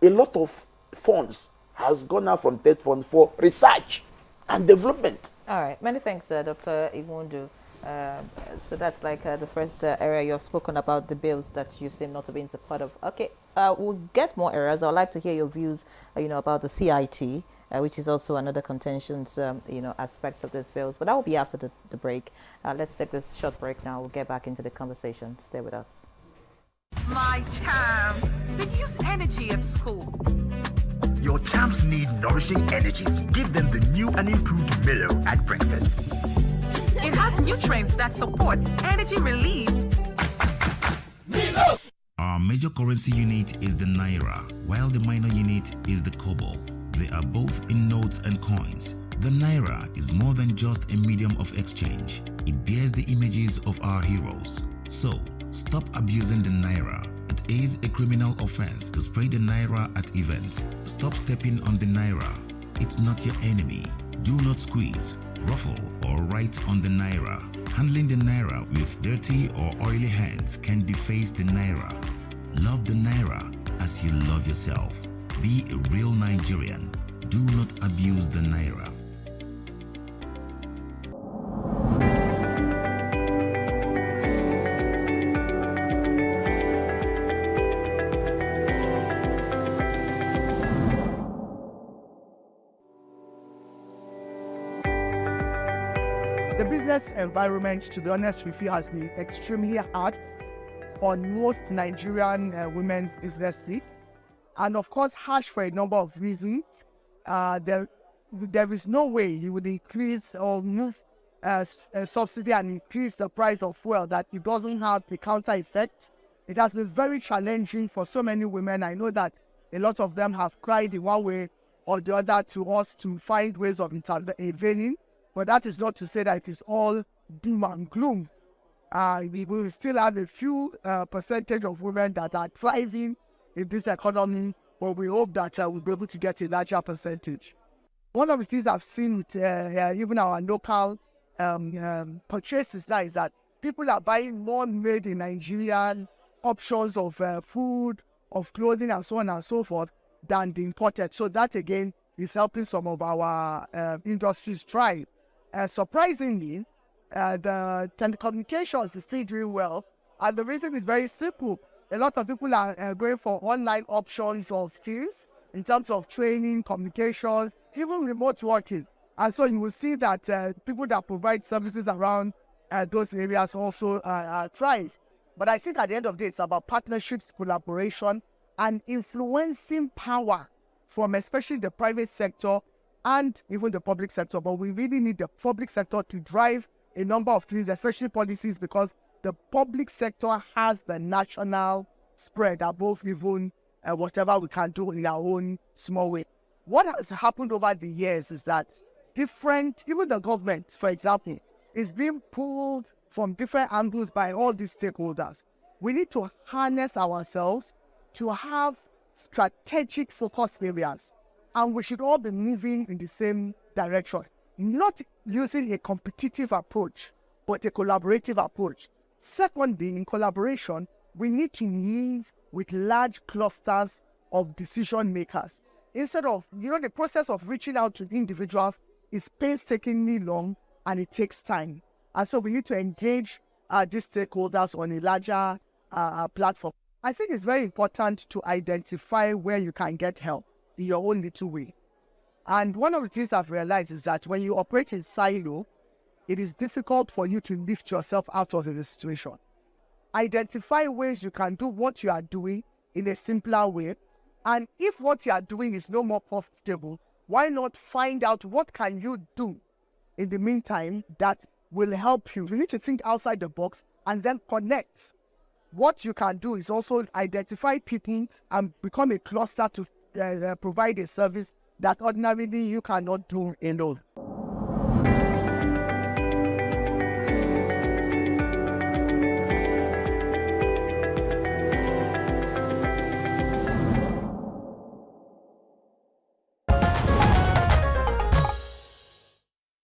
A lot of funds has gone out from TET Fund for research and development. All right. Many thanks, Dr. Iwundu. So that's like the first area you have spoken about, the bills that you seem not to be in support of. Okay, we'll get more areas. I'd like to hear your views, about the CIT, which is also another contentions, aspect of these bills. But that will be after the break. Let's take this short break now. We'll get back into the conversation. Stay with us. My champs, they use energy at school. Your champs need nourishing energy. Give them the new and improved Milo at breakfast. It has nutrients that support energy release. Our major currency unit is the Naira, while the minor unit is the Kobo. They are both in notes and coins. The Naira is more than just a medium of exchange. It bears the images of our heroes. So, stop abusing the Naira. It is a criminal offense to spray the Naira at events. Stop stepping on the Naira. It's not your enemy. Do not squeeze, ruffle, or write on the Naira. Handling the Naira with dirty or oily hands can deface the Naira. Love the Naira as you love yourself. Be a real Nigerian. Do not abuse the Naira. The business environment, to be honest with you, has been extremely hard on most Nigerian women's businesses. And of course, harsh for a number of reasons. There is no way you would increase or move a subsidy and increase the price of fuel that it doesn't have the counter effect. It has been very challenging for so many women. I know that a lot of them have cried in one way or the other to us to find ways of intervening. But that is not to say that it is all doom and gloom. We will still have a few percentage of women that are thriving in this economy, but we hope that we'll be able to get a larger percentage. One of the things I've seen with even our local purchases now is that people are buying more made in Nigerian options of food, of clothing, and so on and so forth than the imported. So that again is helping some of our industries thrive. Surprisingly, the telecommunications is still doing well, and the reason is very simple. A lot of people are going for online options of skills in terms of training, communications, even remote working. And so you will see that people that provide services around those areas also thrive. But I think at the end of the day, it's about partnerships, collaboration, and influencing power from especially the private sector and even the public sector. But we really need the public sector to drive a number of things, especially policies, because the public sector has the national spread above even whatever we can do in our own small way. What has happened over the years is that even the government, for example, is being pulled from different angles by all these stakeholders. We need to harness ourselves to have strategic focus areas, and we should all be moving in the same direction, not using a competitive approach, but a collaborative approach. Secondly, in collaboration, we need to move with large clusters of decision makers. Instead of, the process of reaching out to individuals is painstakingly long and it takes time. And so we need to engage these stakeholders on a larger platform. I think it's very important to identify where you can get help in your own little way. And one of the things I've realized is that when you operate in silo, it is difficult for you to lift yourself out of the situation. Identify ways you can do what you are doing in a simpler way. And if what you are doing is no more profitable, why not find out what can you do in the meantime that will help you? You need to think outside the box and then connect. What you can do is also identify people and become a cluster to provide a service that ordinarily you cannot do alone.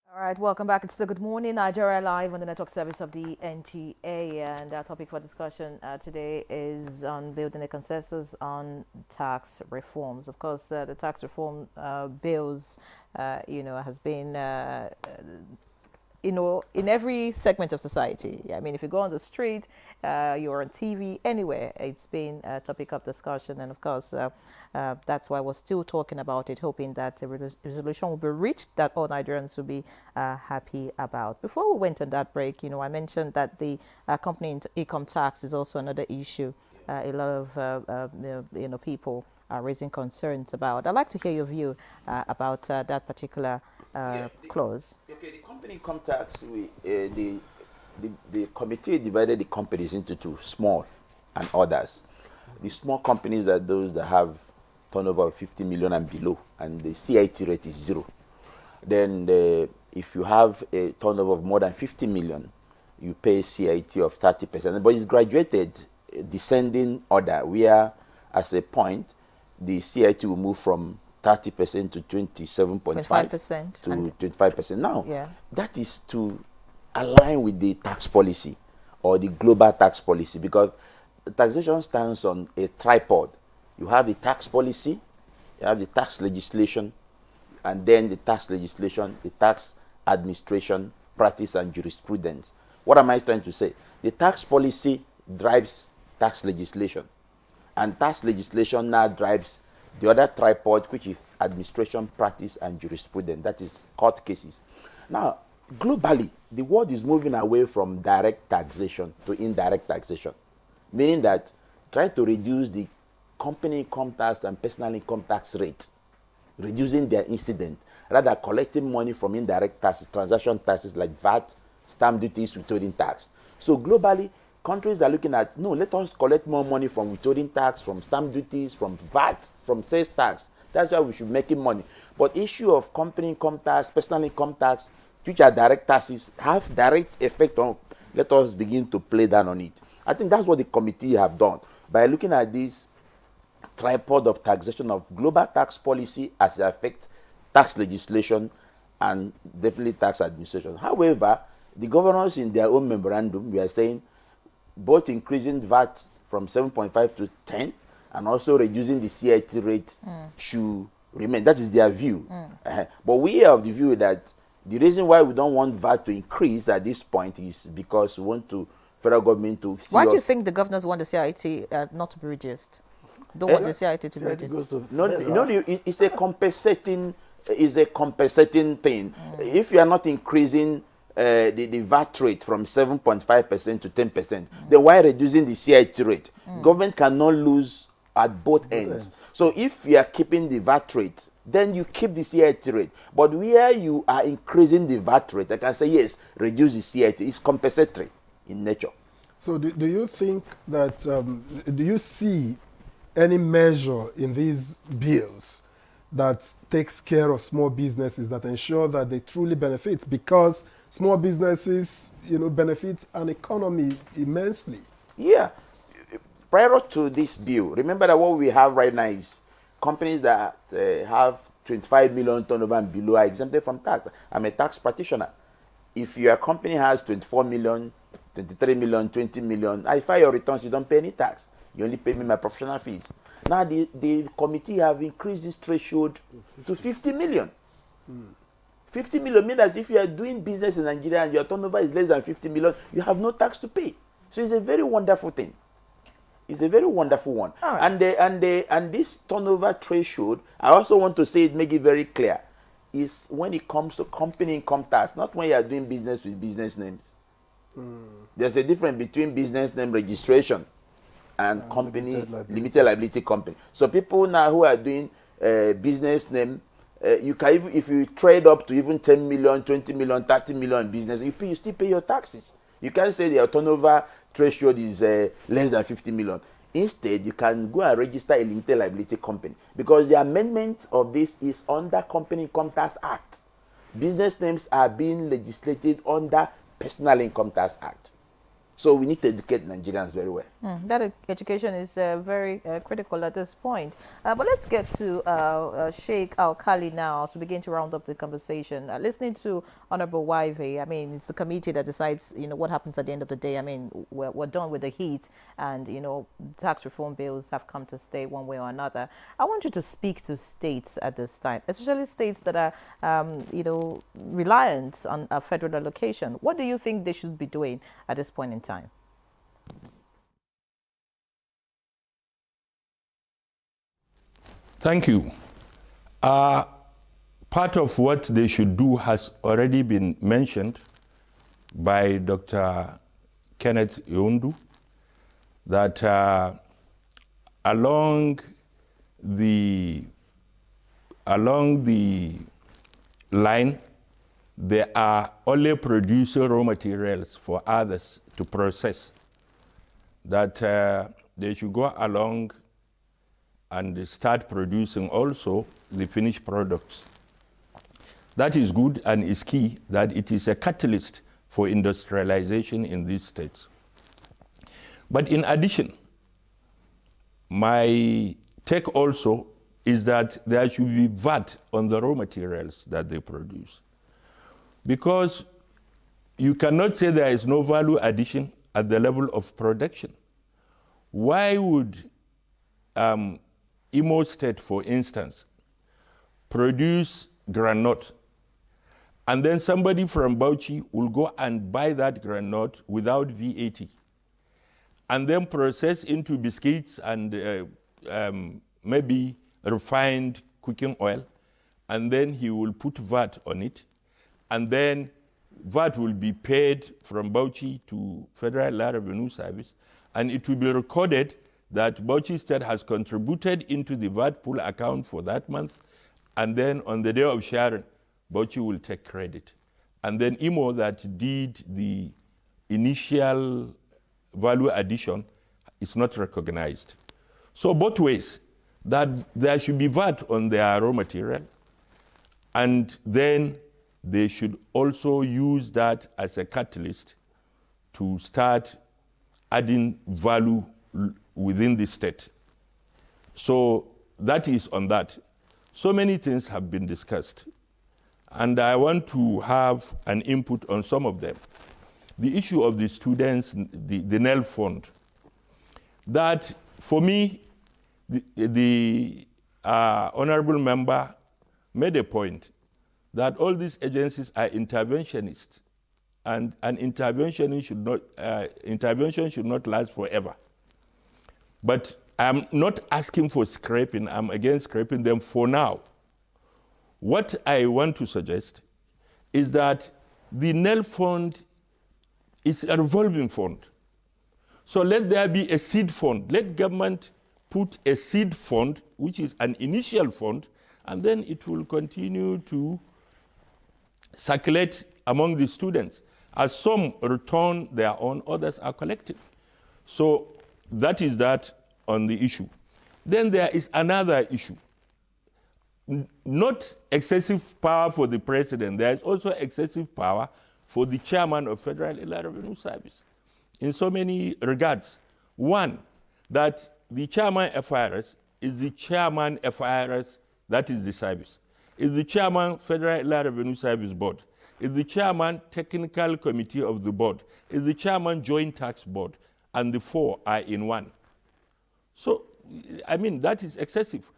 All right, welcome back. It's the Good Morning Nigeria Live on the network service of the NTA, and our topic for discussion today is on building a consensus on tax reforms. Of course, the tax reform bills, has been in every segment of society. I mean, if you go on the street, you're on TV, anywhere, it's been a topic of discussion. And of course, that's why we're still talking about it, hoping that a resolution will be reached that all Nigerians will be happy about. Before we went on that break, I mentioned that the company income tax is also another issue. A lot of people are raising concerns about. I'd like to hear your view about that particular clause. Okay, the company income tax, the committee divided the companies into two, small and others. The small companies are those that have turnover of 50 million and below, and the CIT rate is 0. Then if you have a turnover of more than 50 million, you pay CIT of 30%. But it's graduated descending order, where as a point, the CIT will move from 30% to 27.5% to 25%. Now, that is to align with the tax policy or the global tax policy, because taxation stands on a tripod. You have the tax policy, you have the tax legislation, and then the tax legislation, the tax administration, practice, and jurisprudence. What am I trying to say? The tax policy drives tax legislation, and tax legislation now drives the other tripod, which is administration, practice, and jurisprudence. That is court cases. Now, globally, the world is moving away from direct taxation to indirect taxation, meaning that trying to reduce the company income tax and personal income tax rate, reducing their incidence, rather collecting money from indirect taxes, transaction taxes like VAT, stamp duties, withholding tax. So globally, countries are looking at, no, let us collect more money from withholding tax, from stamp duties, from VAT, from sales tax. That's why we should be making money. But issue of company income tax, personal income tax, which are direct taxes, have direct effect on, let us begin to play down on it. I think that's what the committee have done by looking at this tripod of taxation of global tax policy as it affects tax legislation and definitely tax administration. However, the governors in their own memorandum, we are saying both increasing VAT from 7.5 to 10 and also reducing the CIT rate should remain. That is their view. But we are of the view that the reason why we don't want VAT to increase at this point is because we want to federal government to see. Why do you think the governors want the CIT not to be reduced? Don't want the CIT to be reduced? It's a compensating. Is a compensating thing. If you are not increasing the VAT rate from 7.5% to 10%, then why reducing the CIT rate? Government cannot lose at both ends. So if you are keeping the VAT rate, then you keep the CIT rate. But where you are increasing the VAT rate, I can say, yes, reduce the CIT. It's compensatory in nature. So do you think that, do you see any measure in these bills that takes care of small businesses, that ensure that they truly benefit? Because small businesses, benefit an economy immensely. Yeah. Prior to this bill, remember that what we have right now is companies that have 25 million turnover and below are exempted from tax. I'm a tax practitioner. If your company has 24 million, 23 million, 20 million, I file your returns, you don't pay any tax. You only pay me my professional fees. Now the committee have increased this threshold to 50 million. 50 million means that if you are doing business in Nigeria and your turnover is less than 50 million, you have no tax to pay. So it's a very wonderful thing. It's a very wonderful one. Right. And this turnover threshold, I also want to say it, make it very clear, is when it comes to company income tax, not when you are doing business with business names. There's a difference between business name registration and company, limited liability company. So people now who are doing business name, you can even, if you trade up to even 10 million, 20 million, 30 million business, you still pay your taxes. You can't say the turnover threshold is less than 50 million. Instead, you can go and register a limited liability company, because the amendment of this is under Company Income Tax Act. Business names are being legislated under Personal Income Tax Act. So we need to educate Nigerians very well. That education is very critical at this point. But let's get to Sheikh Alkali now to begin to round up the conversation. Listening to Honorable Waive, I mean, it's the committee that decides, what happens at the end of the day. I mean, we're done with the heat, and, tax reform bills have come to stay one way or another. I want you to speak to states at this time, especially states that are, reliant on a federal allocation. What do you think they should be doing at this point in time? Thank you. Part of what they should do has already been mentioned by Dr. Kenneth Yondu, that along the line, they are only producing raw materials for others to process, that they should go along and start producing also the finished products. That is good and is key, that it is a catalyst for industrialization in these states. But in addition, my take also is that there should be VAT on the raw materials that they produce. Because you cannot say there is no value addition at the level of production. Why would Imo State, for instance, produce granite, and then somebody from Bauchi will go and buy that granite without VAT, and then process into biscuits and maybe refined cooking oil, and then he will put VAT on it, and then VAT will be paid from Bauchi to Federal Land Revenue Service, and it will be recorded that Bauchi State has contributed into the VAT pool account for that month, and then on the day of sharing, Bauchi will take credit. And then Imo, that did the initial value addition, is not recognized. So both ways, that there should be VAT on their raw material, and then they should also use that as a catalyst to start adding value within the state. So that is on that. So many things have been discussed, and I want to have an input on some of them. The issue of the students, the NEL fund, that for me, the honorable member made a point that all these agencies are interventionists, and an intervention should not last forever. But I'm not asking for scraping, I'm against scraping them for now. What I want to suggest is that the NEL fund is a revolving fund. So let there be a seed fund. Let government put a seed fund, which is an initial fund, and then it will continue to circulate among the students. As some return their own, others are collected. So that is that on the issue. Then there is another issue. Not excessive power for the president. There is also excessive power for the chairman of Federal Inland Revenue Service in so many regards. One, that the chairman FIRS is the chairman FIRS, that is the service. Is the chairman Federal Inland Revenue Service Board. Is the chairman technical committee of the board. Is the chairman joint tax board. And the four are in one. So, I mean, that is excessive.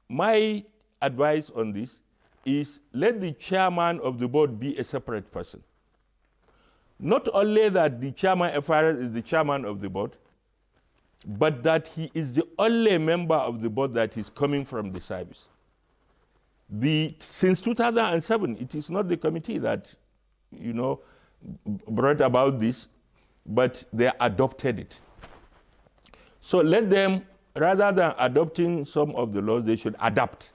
My advice on this is let the chairman of the board be a separate person. Not only that the chairman FIRS is the chairman of the board, but that he is the only member of the board that is coming from the service. Since 2007, it is not the committee that, brought about this, but they adopted it. So let them, rather than adopting some of the laws, they should adapt.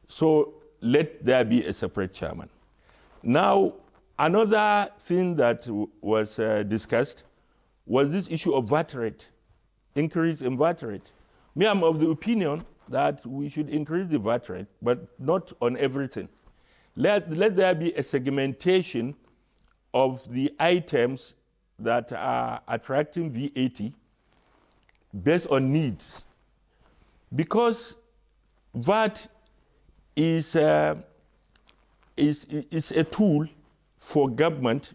So let there be a separate chairman. Now, another thing that was discussed was this issue of VAT rate, increase in VAT rate. Me, I'm of the opinion that we should increase the VAT rate, but not on everything. Let there be a segmentation of the items that are attracting VAT based on needs. Because VAT is a tool for government,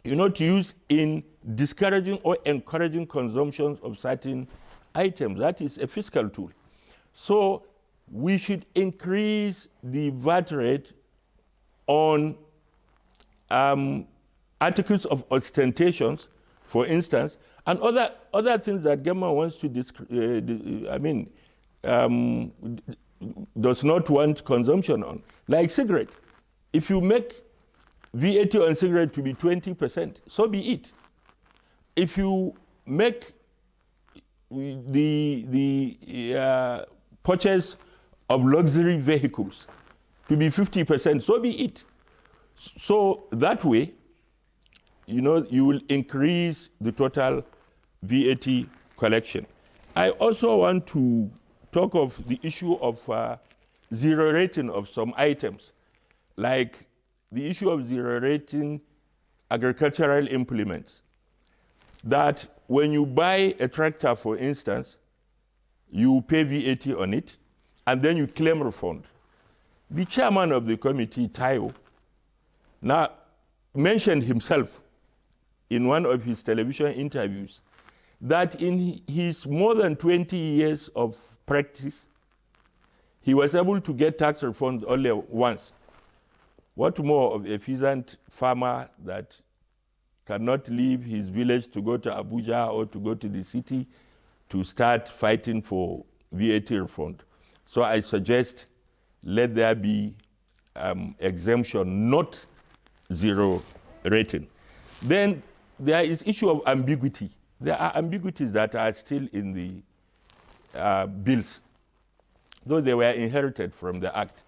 to use in discouraging or encouraging consumption of certain items. That is a fiscal tool. So we should increase the VAT rate on articles of ostentations, for instance, and other things that government wants to does not want consumption on, like cigarette. If you make VAT on cigarette to be 20%, so be it. If you make the purchase of luxury vehicles to be 50%, so be it. So that way, you will increase the total VAT collection. I also want to talk of the issue of zero rating of some items, like the issue of zero rating agricultural implements. That when you buy a tractor, for instance, you pay VAT on it, and then you claim refund. The chairman of the committee, Tayo, now mentioned himself in one of his television interviews that in his more than 20 years of practice, he was able to get tax refunds only once. What more of a peasant farmer that cannot leave his village to go to Abuja or to go to the city to start fighting for VAT refund? So I suggest let there be exemption, not zero rating. Then there is issue of ambiguity. There are ambiguities that are still in the bills, though they were inherited from the Act.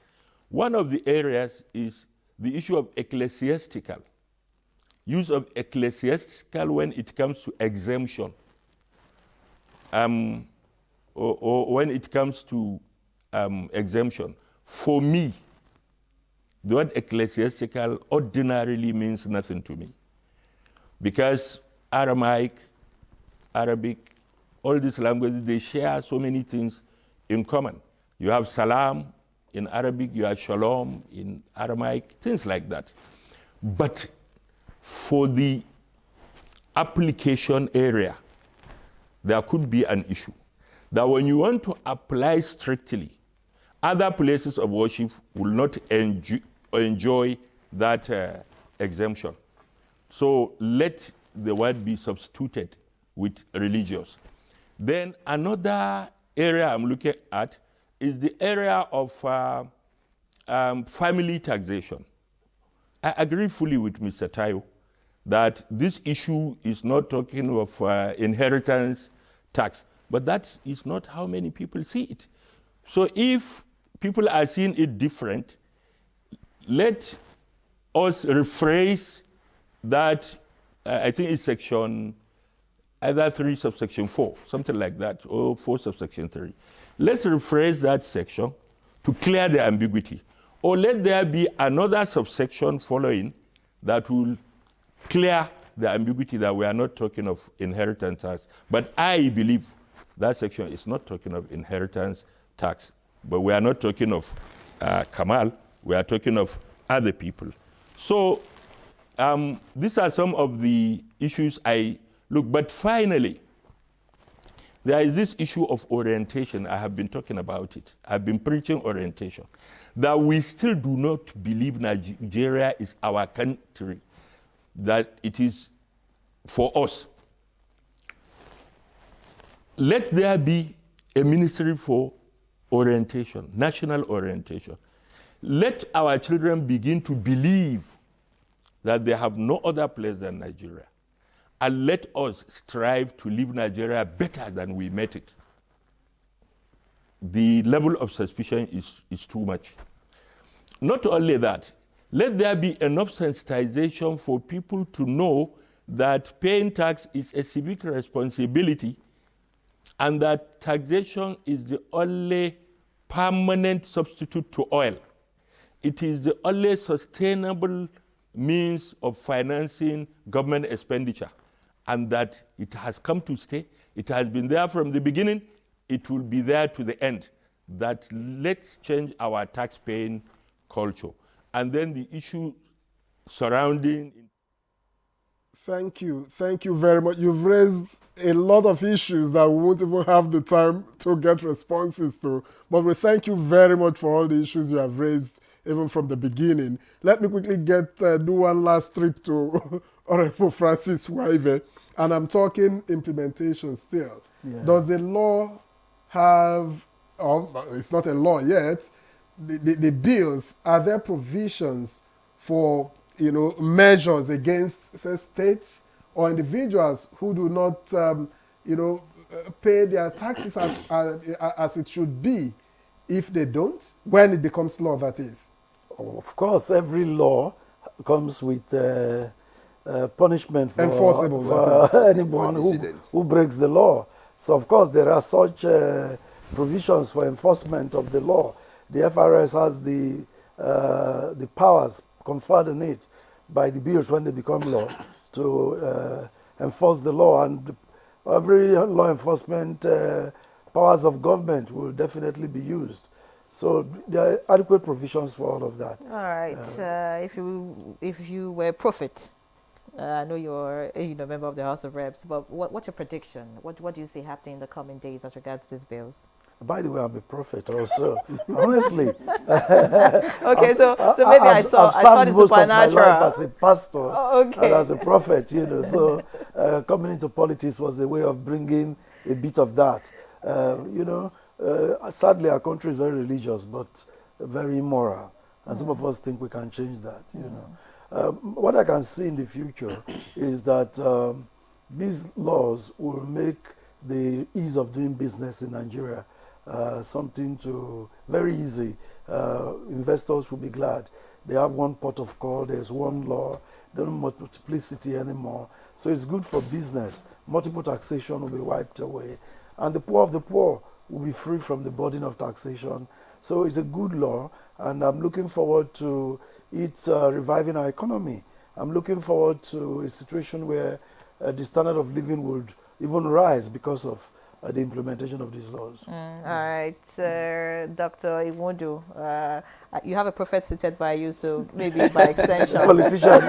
One of the areas is the issue of ecclesiastical, use of ecclesiastical when it comes to exemption, or when it comes to exemption. For me, the word ecclesiastical ordinarily means nothing to me, because Aramaic, Arabic, all these languages, they share so many things in common. You have salam in Arabic, you have shalom in Aramaic, things like that. But for the application area, there could be an issue that when you want to apply strictly, other places of worship will not enjoy that exemption. So let the word be substituted with religious. Then another area I'm looking at is the area of family taxation. I agree fully with Mr. Tayo that this issue is not talking of inheritance tax, but that is not how many people see it. So if people are seeing it different, let us rephrase that. I think it's section either 3 subsection 4, something like that, or 4 subsection 3. Let's rephrase that section to clear the ambiguity. Or let there be another subsection following that will clear the ambiguity that we are not talking of inheritance tax. But I believe that section is not talking of inheritance tax. But we are not talking of Kamal, we are talking of other people. So these are some of the issues I look. But finally, there is this issue of orientation. I have been talking about it. I've been preaching orientation. That we still do not believe Nigeria is our country, that it is for us. Let there be a ministry for orientation, national orientation. Let our children begin to believe that they have no other place than Nigeria. And let us strive to leave Nigeria better than we met it. The level of suspicion is too much. Not only that, let there be enough sensitization for people to know that paying tax is a civic responsibility and that taxation is the only permanent substitute to oil. It is the only sustainable means of financing government expenditure, and that it has come to stay. It has been there from the beginning. It will be there to the end. That let's change our tax-paying culture. And then the issue surrounding. Thank you very much. You've raised a lot of issues that we won't even have the time to get responses to. But we thank you very much for all the issues you have raised, even from the beginning. Let me quickly do one last trip to Honorable Francis Waive, and I'm talking implementation still. Yeah. Does the law have, it's not a law yet, the bills, are there provisions for measures against, say, states or individuals who do not pay their taxes as it should be, if they don't, when it becomes law, that is? Of course, every law comes with punishment for, enforceable, for anyone who breaks the law. So, of course, there are such provisions for enforcement of the law. The FRS has the powers conferred on it by the bills when they become law to enforce the law, and every law enforcement powers of government will definitely be used. So there are adequate provisions for all of that. All right. If you were a prophet, I know you're a member of the House of Reps, but what's your prediction? What do you see happening in the coming days as regards these bills? By the way, I'm a prophet also. Honestly. Okay, so maybe I saw the supernatural. I've as a pastor and as a prophet, So coming into politics was a way of bringing a bit of that. Sadly, our country is very religious, but very immoral, and some of us think we can change that. What I can see in the future is that these laws will make the ease of doing business in Nigeria something very easy. Investors will be glad. They have one port of call, there's one law, there's no multiplicity anymore. So it's good for business. Multiple taxation will be wiped away. And the poor of the poor will be free from the burden of taxation. So it's a good law, and I'm looking forward to it reviving our economy. I'm looking forward to a situation where the standard of living would even rise because of the implementation of these laws. All right, Dr. Iwundu, you have a prophet seated by you, so maybe by extension. Politician.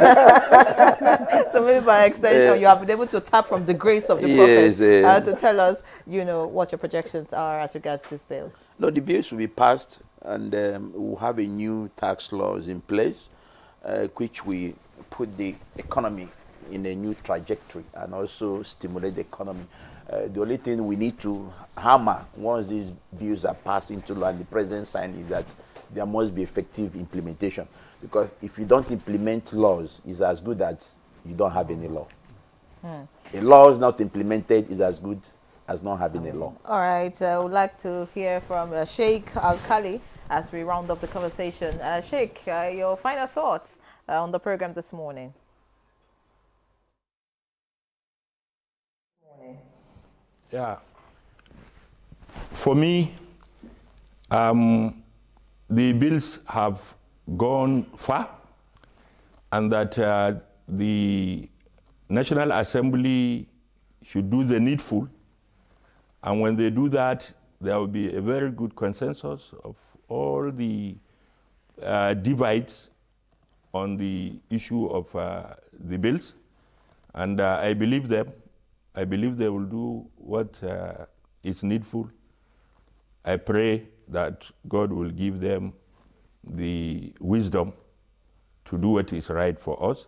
So maybe by extension, you have been able to tap from the grace of the prophet to tell us, what your projections are as regards these bills. No, the bills will be passed, and we'll have a new tax laws in place, which will put the economy in a new trajectory and also stimulate the economy. The only thing we need to hammer once these bills are passed into law and the president signs is that there must be effective implementation. Because if you don't implement laws, it's as good as you don't have any law. A law is not implemented is as good as not having a law. All right, I would like to hear from Sheikh Al-Khali as we round up the conversation. Sheikh, your final thoughts on the program this morning. Yeah. For me, the bills have gone far, and that the National Assembly should do the needful. And when they do that, there will be a very good consensus of all the divides on the issue of the bills. And I believe them. I believe they will do what is needful. I pray that God will give them the wisdom to do what is right for us,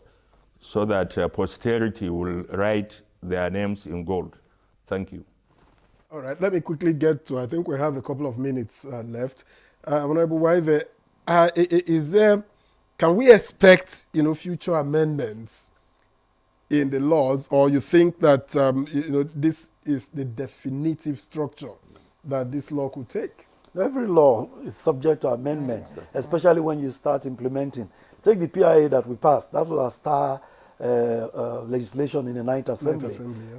so that posterity will write their names in gold. Thank you. All right, let me quickly get to, I think we have a couple of minutes left. Honorable Waive, can we expect, future amendments in the laws, or you think that, this is the definitive structure that this law could take? Every law is subject to amendment, especially when you start implementing. Take the PIA that we passed. That was our star legislation in the Ninth Assembly,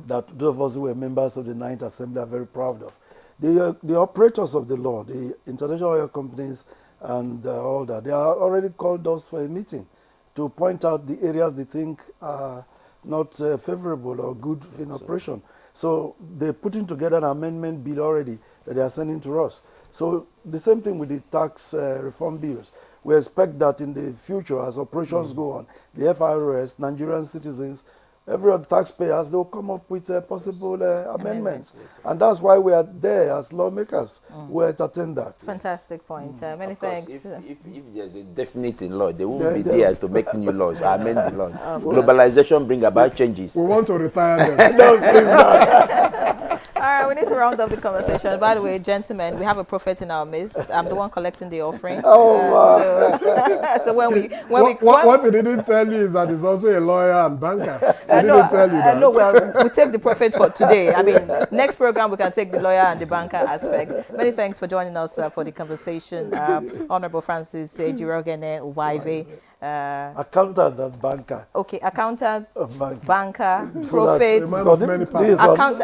that those of us who were members of the Ninth Assembly are very proud of. The operators of the law, the international oil companies and all that, they are already called us for a meeting to point out the areas they think are not favorable or good in operation. So they're putting together an amendment bill already that they are sending to us. So the same thing with the tax reform bills. We expect that in the future, as operations go on, the FIRS, Nigerian citizens, every other taxpayers, they will come up with possible amendments. And that's why we are there as lawmakers. We entertain that. Fantastic point. Many thanks. If there's a definite in law, they won't be there to make new laws, amend the laws. Globalization bring about changes. We want to retire them. No, please not. All right, we need to round up the conversation. By the way, gentlemen, we have a prophet in our midst. I'm the one collecting the offering. So what he didn't tell you is that he's also a lawyer and banker. He didn't tell you that. No, well, we take the prophet for today. I mean, next program we can take the lawyer and the banker aspect. Many thanks for joining us for the conversation, Honorable Francis Ejirogene Waive. Accountant and banker. Okay, accountant, banker, prophet.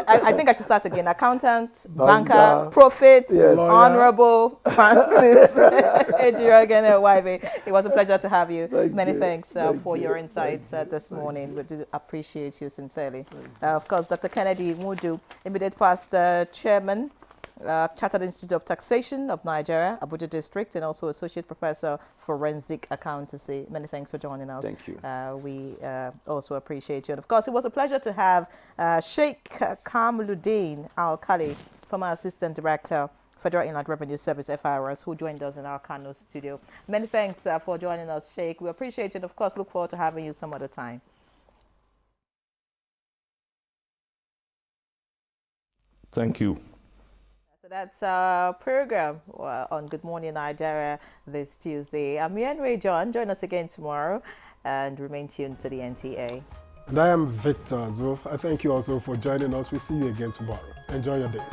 I think I should start again. Accountant, banker, prophet, Honorable Francis Ejirogene Waive. It was a pleasure to have you. Many thanks for your insights this morning. We do appreciate you sincerely. Of course, Dr. Kennedy Mudu, immediate past chairman, Chartered Institute of Taxation of Nigeria, Abuja District, and also Associate Professor Forensic Accountancy. Many thanks for joining us. Thank you. We also appreciate you. And of course, it was a pleasure to have Sheikh Kamaluddin Al-Khali, former Assistant Director, Federal Inland Revenue Service, FIRS, who joined us in our Kano studio. Many thanks for joining us, Sheikh. We appreciate you, and of course, look forward to having you some other time. Thank you. So that's our program on Good Morning Nigeria this Tuesday. I'm Yenwei John. Join us again tomorrow and remain tuned to the NTA. And I am Victor Azo. I thank you also for joining us. We'll see you again tomorrow. Enjoy your day.